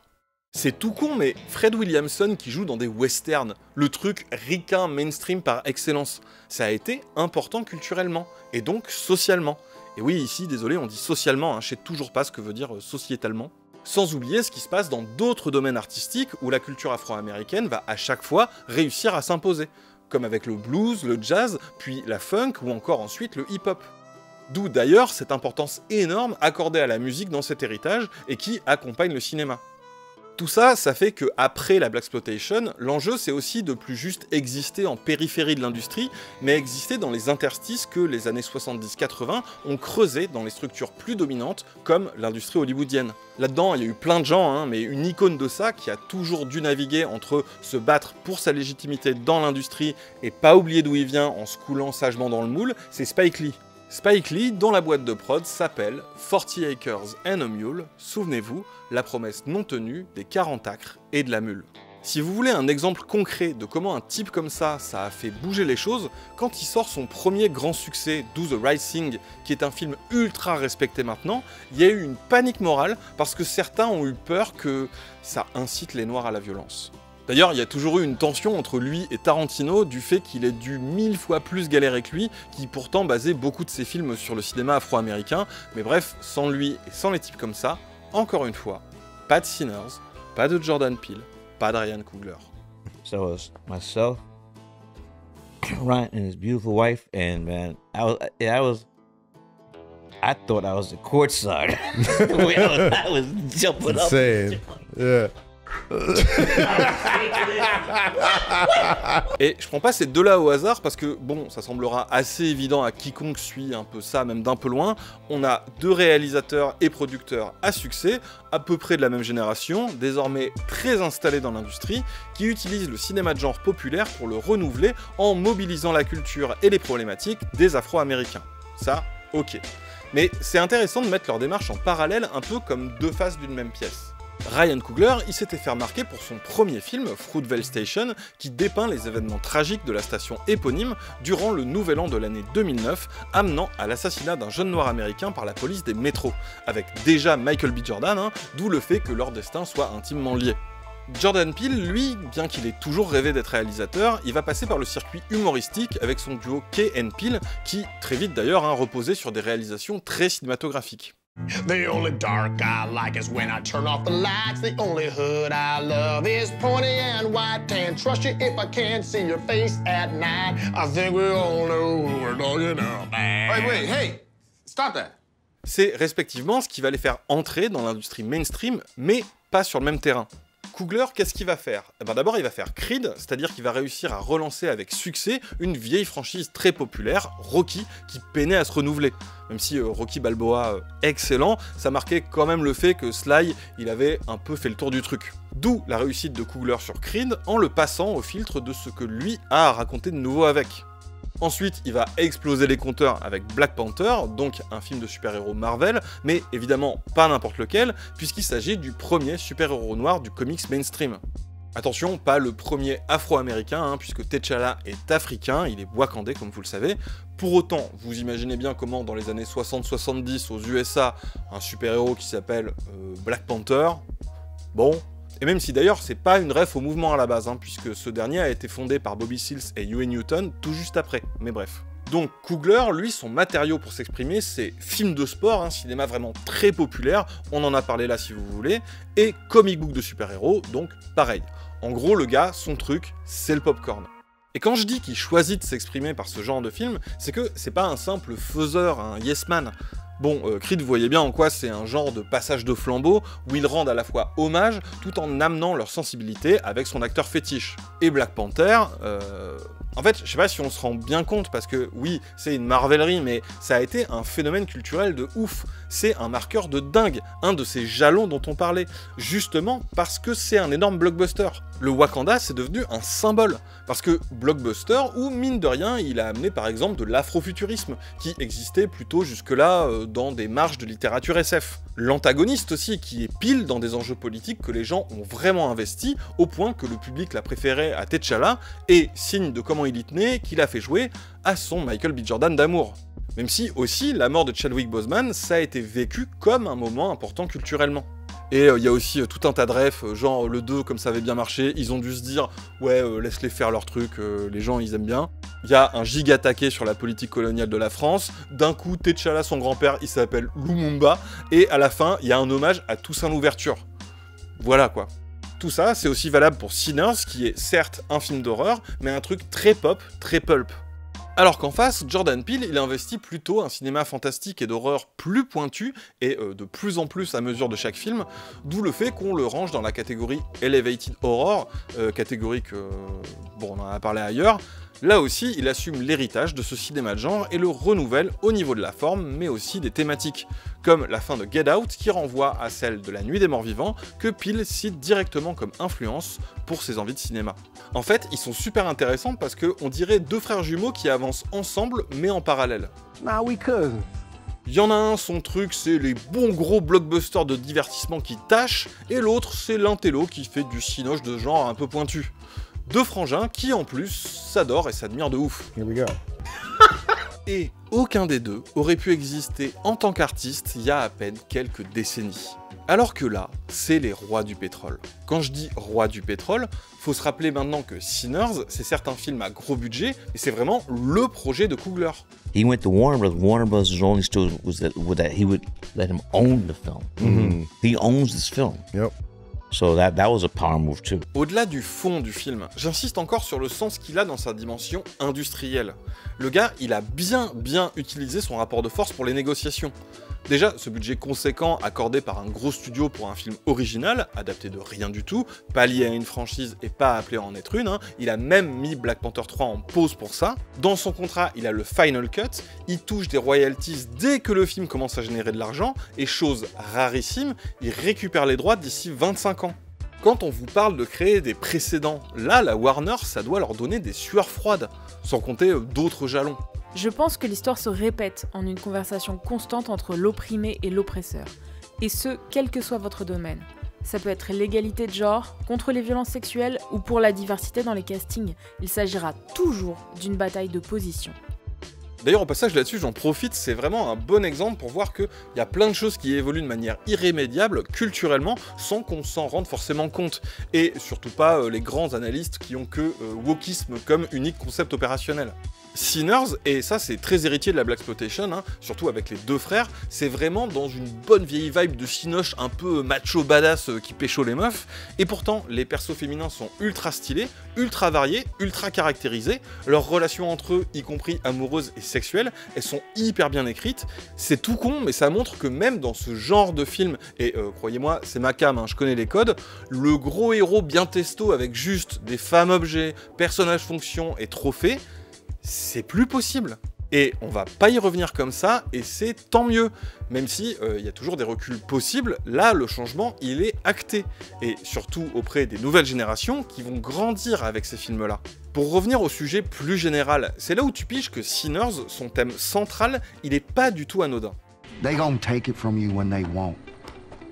C'est tout con, mais Fred Williamson qui joue dans des westerns, le truc ricain mainstream par excellence, ça a été important culturellement, et donc socialement. Et oui, ici, désolé, on dit socialement, je sais toujours pas ce que veut dire sociétalement. Sans oublier ce qui se passe dans d'autres domaines artistiques où la culture afro-américaine va à chaque fois réussir à s'imposer, comme avec le blues, le jazz, puis la funk ou encore ensuite le hip-hop. D'où d'ailleurs cette importance énorme accordée à la musique dans cet héritage et qui accompagne le cinéma. Tout ça, ça fait que après la Blaxploitation, l'enjeu c'est aussi de plus juste exister en périphérie de l'industrie, mais exister dans les interstices que les années 70-80 ont creusé dans les structures plus dominantes, comme l'industrie hollywoodienne. Là-dedans, il y a eu plein de gens, mais une icône de ça qui a toujours dû naviguer entre se battre pour sa légitimité dans l'industrie et pas oublier d'où il vient en se coulant sagement dans le moule, c'est Spike Lee. Spike Lee, dont la boîte de prod s'appelle 40 Acres and a Mule, souvenez-vous, la promesse non tenue des 40 acres et de la mule. Si vous voulez un exemple concret de comment un type comme ça a fait bouger les choses, quand il sort son premier grand succès, Do the Right Thing, qui est un film ultra respecté maintenant, il y a eu une panique morale parce que certains ont eu peur que ça incite les Noirs à la violence. D'ailleurs, il y a toujours eu une tension entre lui et Tarantino du fait qu'il ait dû 1000 fois plus galérer que lui, qui pourtant basait beaucoup de ses films sur le cinéma afro-américain, mais bref, sans lui et sans les types comme ça, encore une fois, pas de Sinners, pas de Jordan Peele, pas de Ryan Coogler. So it was myself, Ryan and his beautiful wife, and man, I thought I was the courtside. I was jumping up. Insane. Yeah. Et je prends pas ces deux-là au hasard parce que, bon, ça semblera assez évident à quiconque suit un peu ça, même d'un peu loin. On a deux réalisateurs et producteurs à succès, à peu près de la même génération, désormais très installés dans l'industrie, qui utilisent le cinéma de genre populaire pour le renouveler en mobilisant la culture et les problématiques des Afro-Américains. Ça, ok. Mais c'est intéressant de mettre leur démarche en parallèle, un peu comme deux faces d'une même pièce. Ryan Coogler, il s'était fait remarquer pour son premier film, Fruitvale Station, qui dépeint les événements tragiques de la station éponyme durant le nouvel an de l'année 2009, amenant à l'assassinat d'un jeune noir américain par la police des métros, avec déjà Michael B. Jordan, d'où le fait que leur destin soit intimement lié. Jordan Peele, lui, bien qu'il ait toujours rêvé d'être réalisateur, il va passer par le circuit humoristique avec son duo Key and Peele, qui, très vite d'ailleurs, reposait sur des réalisations très cinématographiques. The only dark I like is when I turn off the lights. The only hood I love is pointy and white. Can't trust you if I can't see your face at night. I think we all know who we're talking about. Wait, hey, stop that. C'est respectivement ce qui va les faire entrer dans l'industrie mainstream, mais pas sur le même terrain. Coogler, qu'est-ce qu'il va faire? D'abord, il va faire Creed, c'est-à-dire qu'il va réussir à relancer avec succès une vieille franchise très populaire, Rocky, qui peinait à se renouveler. Même si Rocky Balboa, excellent, ça marquait quand même le fait que Sly, il avait un peu fait le tour du truc. D'où la réussite de Coogler sur Creed, en le passant au filtre de ce que lui a à raconter de nouveau avec. Ensuite, il va exploser les compteurs avec Black Panther, donc un film de super-héros Marvel, mais évidemment pas n'importe lequel, puisqu'il s'agit du premier super-héros noir du comics mainstream. Attention, pas le premier afro-américain, puisque T'Challa est africain, il est wakandais comme vous le savez. Pour autant, vous imaginez bien comment dans les années 60-70 aux USA, un super-héros qui s'appelle Black Panther, bon... Et même si d'ailleurs c'est pas une ref au mouvement à la base, puisque ce dernier a été fondé par Bobby Seals et Huey Newton tout juste après, mais bref. Donc Coogler, lui, son matériau pour s'exprimer, c'est film de sport, cinéma vraiment très populaire, on en a parlé là si vous voulez, et comic book de super-héros, donc pareil. En gros, le gars, son truc, c'est le popcorn. Et quand je dis qu'il choisit de s'exprimer par ce genre de film, c'est que c'est pas un simple faiseur, un yes man. Bon, Creed, vous voyez bien en quoi c'est un genre de passage de flambeau où ils rendent à la fois hommage tout en amenant leur sensibilité avec son acteur fétiche. Et Black Panther, en fait, je sais pas si on se rend bien compte parce que oui, c'est une marvelerie, mais ça a été un phénomène culturel de ouf. C'est un marqueur de dingue, un de ces jalons dont on parlait, justement parce que c'est un énorme blockbuster. Le Wakanda, c'est devenu un symbole, parce que blockbuster, où mine de rien, il a amené par exemple de l'afrofuturisme, qui existait plutôt jusque-là dans des marges de littérature SF. L'antagoniste aussi, qui est pile dans des enjeux politiques que les gens ont vraiment investi, au point que le public l'a préféré à T'Challa, et signe de comment il y tenait, qu'il a fait jouer à son Michael B. Jordan d'amour. Même si aussi, la mort de Chadwick Boseman, ça a été vécu comme un moment important culturellement. Et il y a aussi tout un tas de refs, genre le 2, comme ça avait bien marché, ils ont dû se dire « Ouais, laisse-les faire leur truc, les gens ils aiment bien ». Il y a un giga taquet sur la politique coloniale de la France, d'un coup T'Challa, son grand-père, il s'appelle Lumumba, et à la fin, il y a un hommage à Toussaint Louverture. Voilà quoi. Tout ça, c'est aussi valable pour Sinners, qui est certes un film d'horreur, mais un truc très pop, très pulp. Alors qu'en face, Jordan Peele, il investit plutôt un cinéma fantastique et d'horreur plus pointu, et de plus en plus à mesure de chaque film, d'où le fait qu'on le range dans la catégorie Elevated Horror, catégorie que, bon, on en a parlé ailleurs. Là aussi, il assume l'héritage de ce cinéma de genre et le renouvelle au niveau de la forme, mais aussi des thématiques, comme la fin de Get Out qui renvoie à celle de La Nuit des Morts Vivants, que Peele cite directement comme influence pour ses envies de cinéma. En fait, ils sont super intéressants parce qu'on dirait deux frères jumeaux qui avancent ensemble, mais en parallèle. Nah, we cousins. Il y en a un, son truc, c'est les bons gros blockbusters de divertissement qui tâchent, et l'autre, c'est l'intello qui fait du cinoche de genre un peu pointu. Deux frangins qui, en plus, s'adorent et s'admirent de ouf. Here we go. Et aucun des deux aurait pu exister en tant qu'artiste il y a à peine quelques décennies. Alors que là, c'est les rois du pétrole. Quand je dis rois du pétrole, faut se rappeler maintenant que Sinners, c'est certes un film à gros budget, et c'est vraiment le projet de Coogler. He went to Warner Bros. Warner Bros.'s only story was that he would let him own the film. Mm-hmm. He owns this film. Yep. So that was a power move too. Au-delà du fond du film, j'insiste encore sur le sens qu'il a dans sa dimension industrielle. Le gars, il a bien utilisé son rapport de force pour les négociations. Déjà, ce budget conséquent accordé par un gros studio pour un film original, adapté de rien du tout, pas lié à une franchise et pas appelé à en être une, il a même mis Black Panther 3 en pause pour ça. Dans son contrat, il a le final cut, il touche des royalties dès que le film commence à générer de l'argent, et chose rarissime, il récupère les droits d'ici 25 ans. Quand on vous parle de créer des précédents, là, la Warner, ça doit leur donner des sueurs froides, sans compter d'autres jalons. Je pense que l'histoire se répète en une conversation constante entre l'opprimé et l'oppresseur, et ce, quel que soit votre domaine. Ça peut être l'égalité de genre, contre les violences sexuelles ou pour la diversité dans les castings. Il s'agira toujours d'une bataille de position. D'ailleurs, au passage là-dessus, j'en profite, c'est vraiment un bon exemple pour voir qu'il y a plein de choses qui évoluent de manière irrémédiable, culturellement, sans qu'on s'en rende forcément compte. Et surtout pas les grands analystes qui ont que wokisme comme unique concept opérationnel. Sinners, et ça c'est très héritier de la blaxploitation, hein, surtout avec les deux frères, c'est vraiment dans une bonne vieille vibe de cinoche un peu macho badass qui pécho les meufs, et pourtant les persos féminins sont ultra stylés, ultra variés, ultra caractérisés, leurs relations entre eux, y compris amoureuses et sexuelles, elles sont hyper bien écrites, c'est tout con, mais ça montre que même dans ce genre de film, et croyez-moi, c'est ma cam, hein, je connais les codes, le gros héros bien testo avec juste des femmes objets, personnages fonctions et trophées, c'est plus possible. Et on va pas y revenir comme ça, et c'est tant mieux. Même si y a toujours des reculs possibles, là le changement il est acté. Et surtout auprès des nouvelles générations qui vont grandir avec ces films-là. Pour revenir au sujet plus général, c'est là où tu piges que Sinners, son thème central, il est pas du tout anodin. They gonna take it from you when they won't.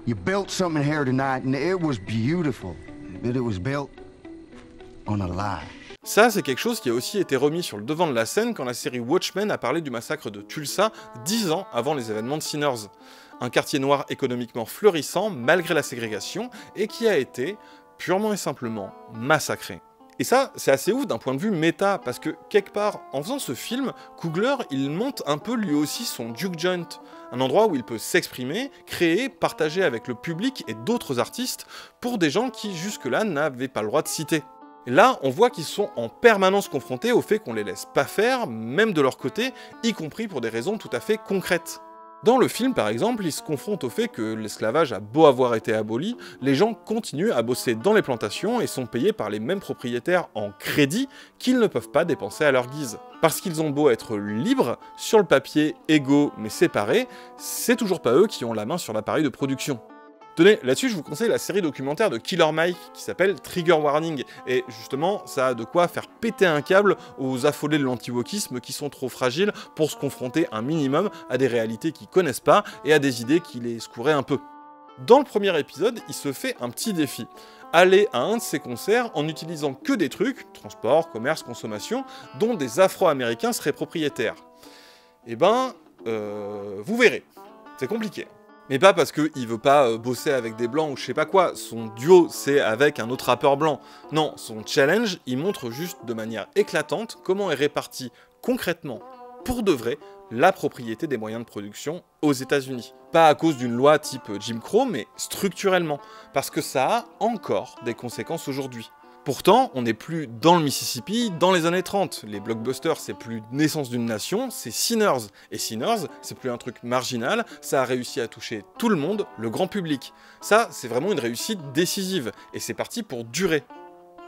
You built something here tonight and it was beautiful, but it was built on a lie. Ça, c'est quelque chose qui a aussi été remis sur le devant de la scène quand la série Watchmen a parlé du massacre de Tulsa 10 ans avant les événements de Sinners. Un quartier noir économiquement florissant malgré la ségrégation et qui a été, purement et simplement, massacré. Et ça, c'est assez ouf d'un point de vue méta, parce que quelque part, en faisant ce film, Coogler, il monte un peu lui aussi son Duke Joint, un endroit où il peut s'exprimer, créer, partager avec le public et d'autres artistes pour des gens qui jusque-là n'avaient pas le droit de citer. Et là, on voit qu'ils sont en permanence confrontés au fait qu'on les laisse pas faire, même de leur côté, y compris pour des raisons tout à fait concrètes. Dans le film, par exemple, ils se confrontent au fait que l'esclavage a beau avoir été aboli, les gens continuent à bosser dans les plantations et sont payés par les mêmes propriétaires en crédit qu'ils ne peuvent pas dépenser à leur guise. Parce qu'ils ont beau être libres, sur le papier, égaux mais séparés, c'est toujours pas eux qui ont la main sur l'appareil de production. Tenez, là-dessus, je vous conseille la série documentaire de Killer Mike qui s'appelle Trigger Warning. Et justement, ça a de quoi faire péter un câble aux affolés de l'anti-wokisme qui sont trop fragiles pour se confronter un minimum à des réalités qu'ils connaissent pas et à des idées qui les secouraient un peu. Dans le premier épisode, il se fait un petit défi. Aller à un de ses concerts en utilisant que des trucs, transport, commerce, consommation, dont des Afro-Américains seraient propriétaires. Eh ben, vous verrez. C'est compliqué. Mais pas parce qu'il veut pas bosser avec des blancs ou je sais pas quoi, son duo c'est avec un autre rappeur blanc. Non, son challenge, il montre juste de manière éclatante comment est répartie concrètement, pour de vrai, la propriété des moyens de production aux États-Unis. Pas à cause d'une loi type Jim Crow, mais structurellement, parce que ça a encore des conséquences aujourd'hui. Pourtant, on n'est plus dans le Mississippi dans les années 30. Les blockbusters, c'est plus naissance d'une nation, c'est Sinners. Et Sinners, c'est plus un truc marginal, ça a réussi à toucher tout le monde, le grand public. Ça, c'est vraiment une réussite décisive, et c'est parti pour durer.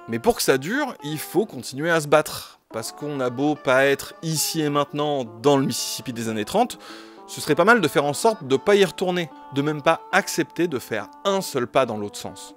Mais pour que ça dure, il faut continuer à se battre. Parce qu'on a beau pas être ici et maintenant dans le Mississippi des années 30, ce serait pas mal de faire en sorte de pas y retourner, de même pas accepter de faire un seul pas dans l'autre sens.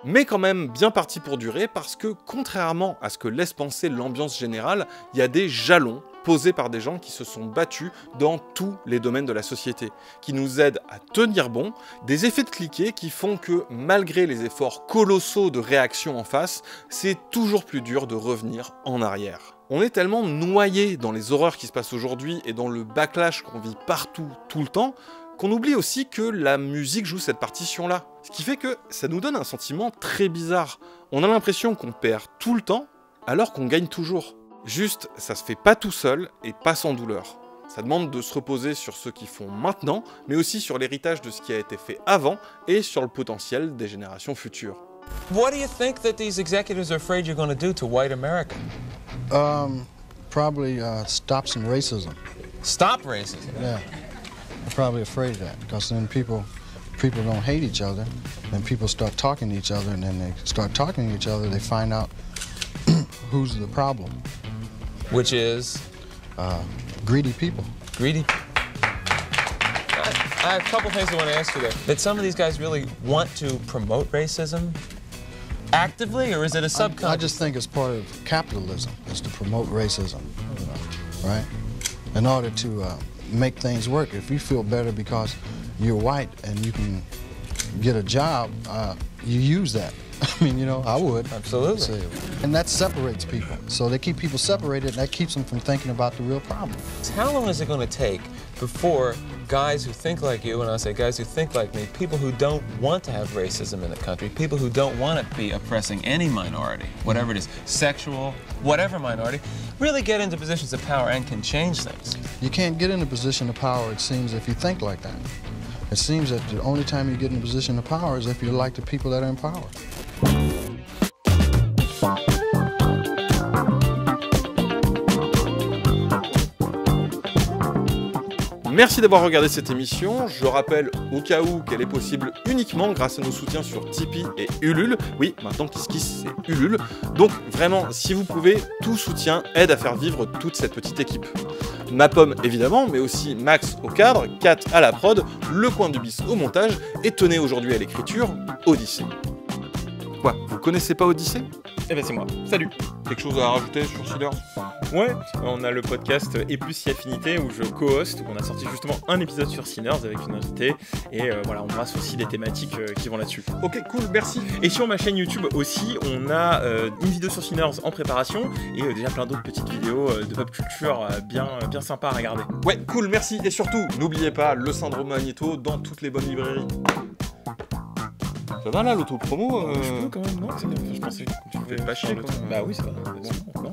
Mais quand même bien parti pour durer parce que, contrairement à ce que laisse penser l'ambiance générale, il y a des jalons posés par des gens qui se sont battus dans tous les domaines de la société, qui nous aident à tenir bon, des effets de cliquet qui font que, malgré les efforts colossaux de réaction en face, c'est toujours plus dur de revenir en arrière. On est tellement noyé dans les horreurs qui se passent aujourd'hui et dans le backlash qu'on vit partout, tout le temps, qu'on oublie aussi que la musique joue cette partition-là. Ce qui fait que ça nous donne un sentiment très bizarre. On a l'impression qu'on perd tout le temps, alors qu'on gagne toujours. Juste, ça se fait pas tout seul et pas sans douleur. Ça demande de se reposer sur ceux qui font maintenant, mais aussi sur l'héritage de ce qui a été fait avant et sur le potentiel des générations futures. What do you think that these executives are afraid you're going to do to white America? Probably stop some racism. Stop racism? Yeah. I'm probably afraid of that because then people don't hate each other, then people start talking to each other, and then they start talking to each other, they find out who's the problem. Which is? Greedy people. Greedy. I have a couple things I want to ask you there. That some of these guys really want to promote racism actively, or is it a subconscious? I just think it's part of capitalism, is to promote racism, right? In order to make things work. If you feel better because you're white and you can get a job, you use that. I mean, you know, I would. Absolutely. And that separates people. So they keep people separated, and that keeps them from thinking about the real problem. How long is it going to take before guys who think like you, and I say guys who think like me, people who don't want to have racism in the country, people who don't want to be oppressing any minority, whatever it is, sexual, whatever minority, really get into positions of power and can change things. You can't get in a position of power, it seems, if you think like that. It seems that the only time you get in a position of power is if you're like the people that are in power. Merci d'avoir regardé cette émission. Je rappelle au cas où qu'elle est possible uniquement grâce à nos soutiens sur Tipeee et Ulule. Oui, maintenant KissKiss c'est Ulule. Donc vraiment, si vous pouvez, tout soutien aide à faire vivre toute cette petite équipe. Ma pomme évidemment, mais aussi Max au cadre, Kat à la prod, le coin du bis au montage et tenez aujourd'hui à l'écriture, Odyssée. Quoi, vous connaissez pas Odyssée ? Eh ben c'est moi, salut. Quelque chose à rajouter sur Seeders ? Ouais, on a le podcast Et plus si affinité où je co-host, où on a sorti justement un épisode sur Sinners avec une invitée et voilà, on brasse aussi des thématiques qui vont là-dessus. Ok, cool, merci. Et sur ma chaîne YouTube aussi, on a une vidéo sur Sinners en préparation et déjà plein d'autres petites vidéos de pop culture bien sympas à regarder. Ouais, cool, merci. Et surtout, n'oubliez pas le syndrome Magnéto dans toutes les bonnes librairies. Ça va là, l'auto-promo Je peux quand même, non je pensais que tu pouvais pas chier, quoi. Bah oui, ça va. Bon.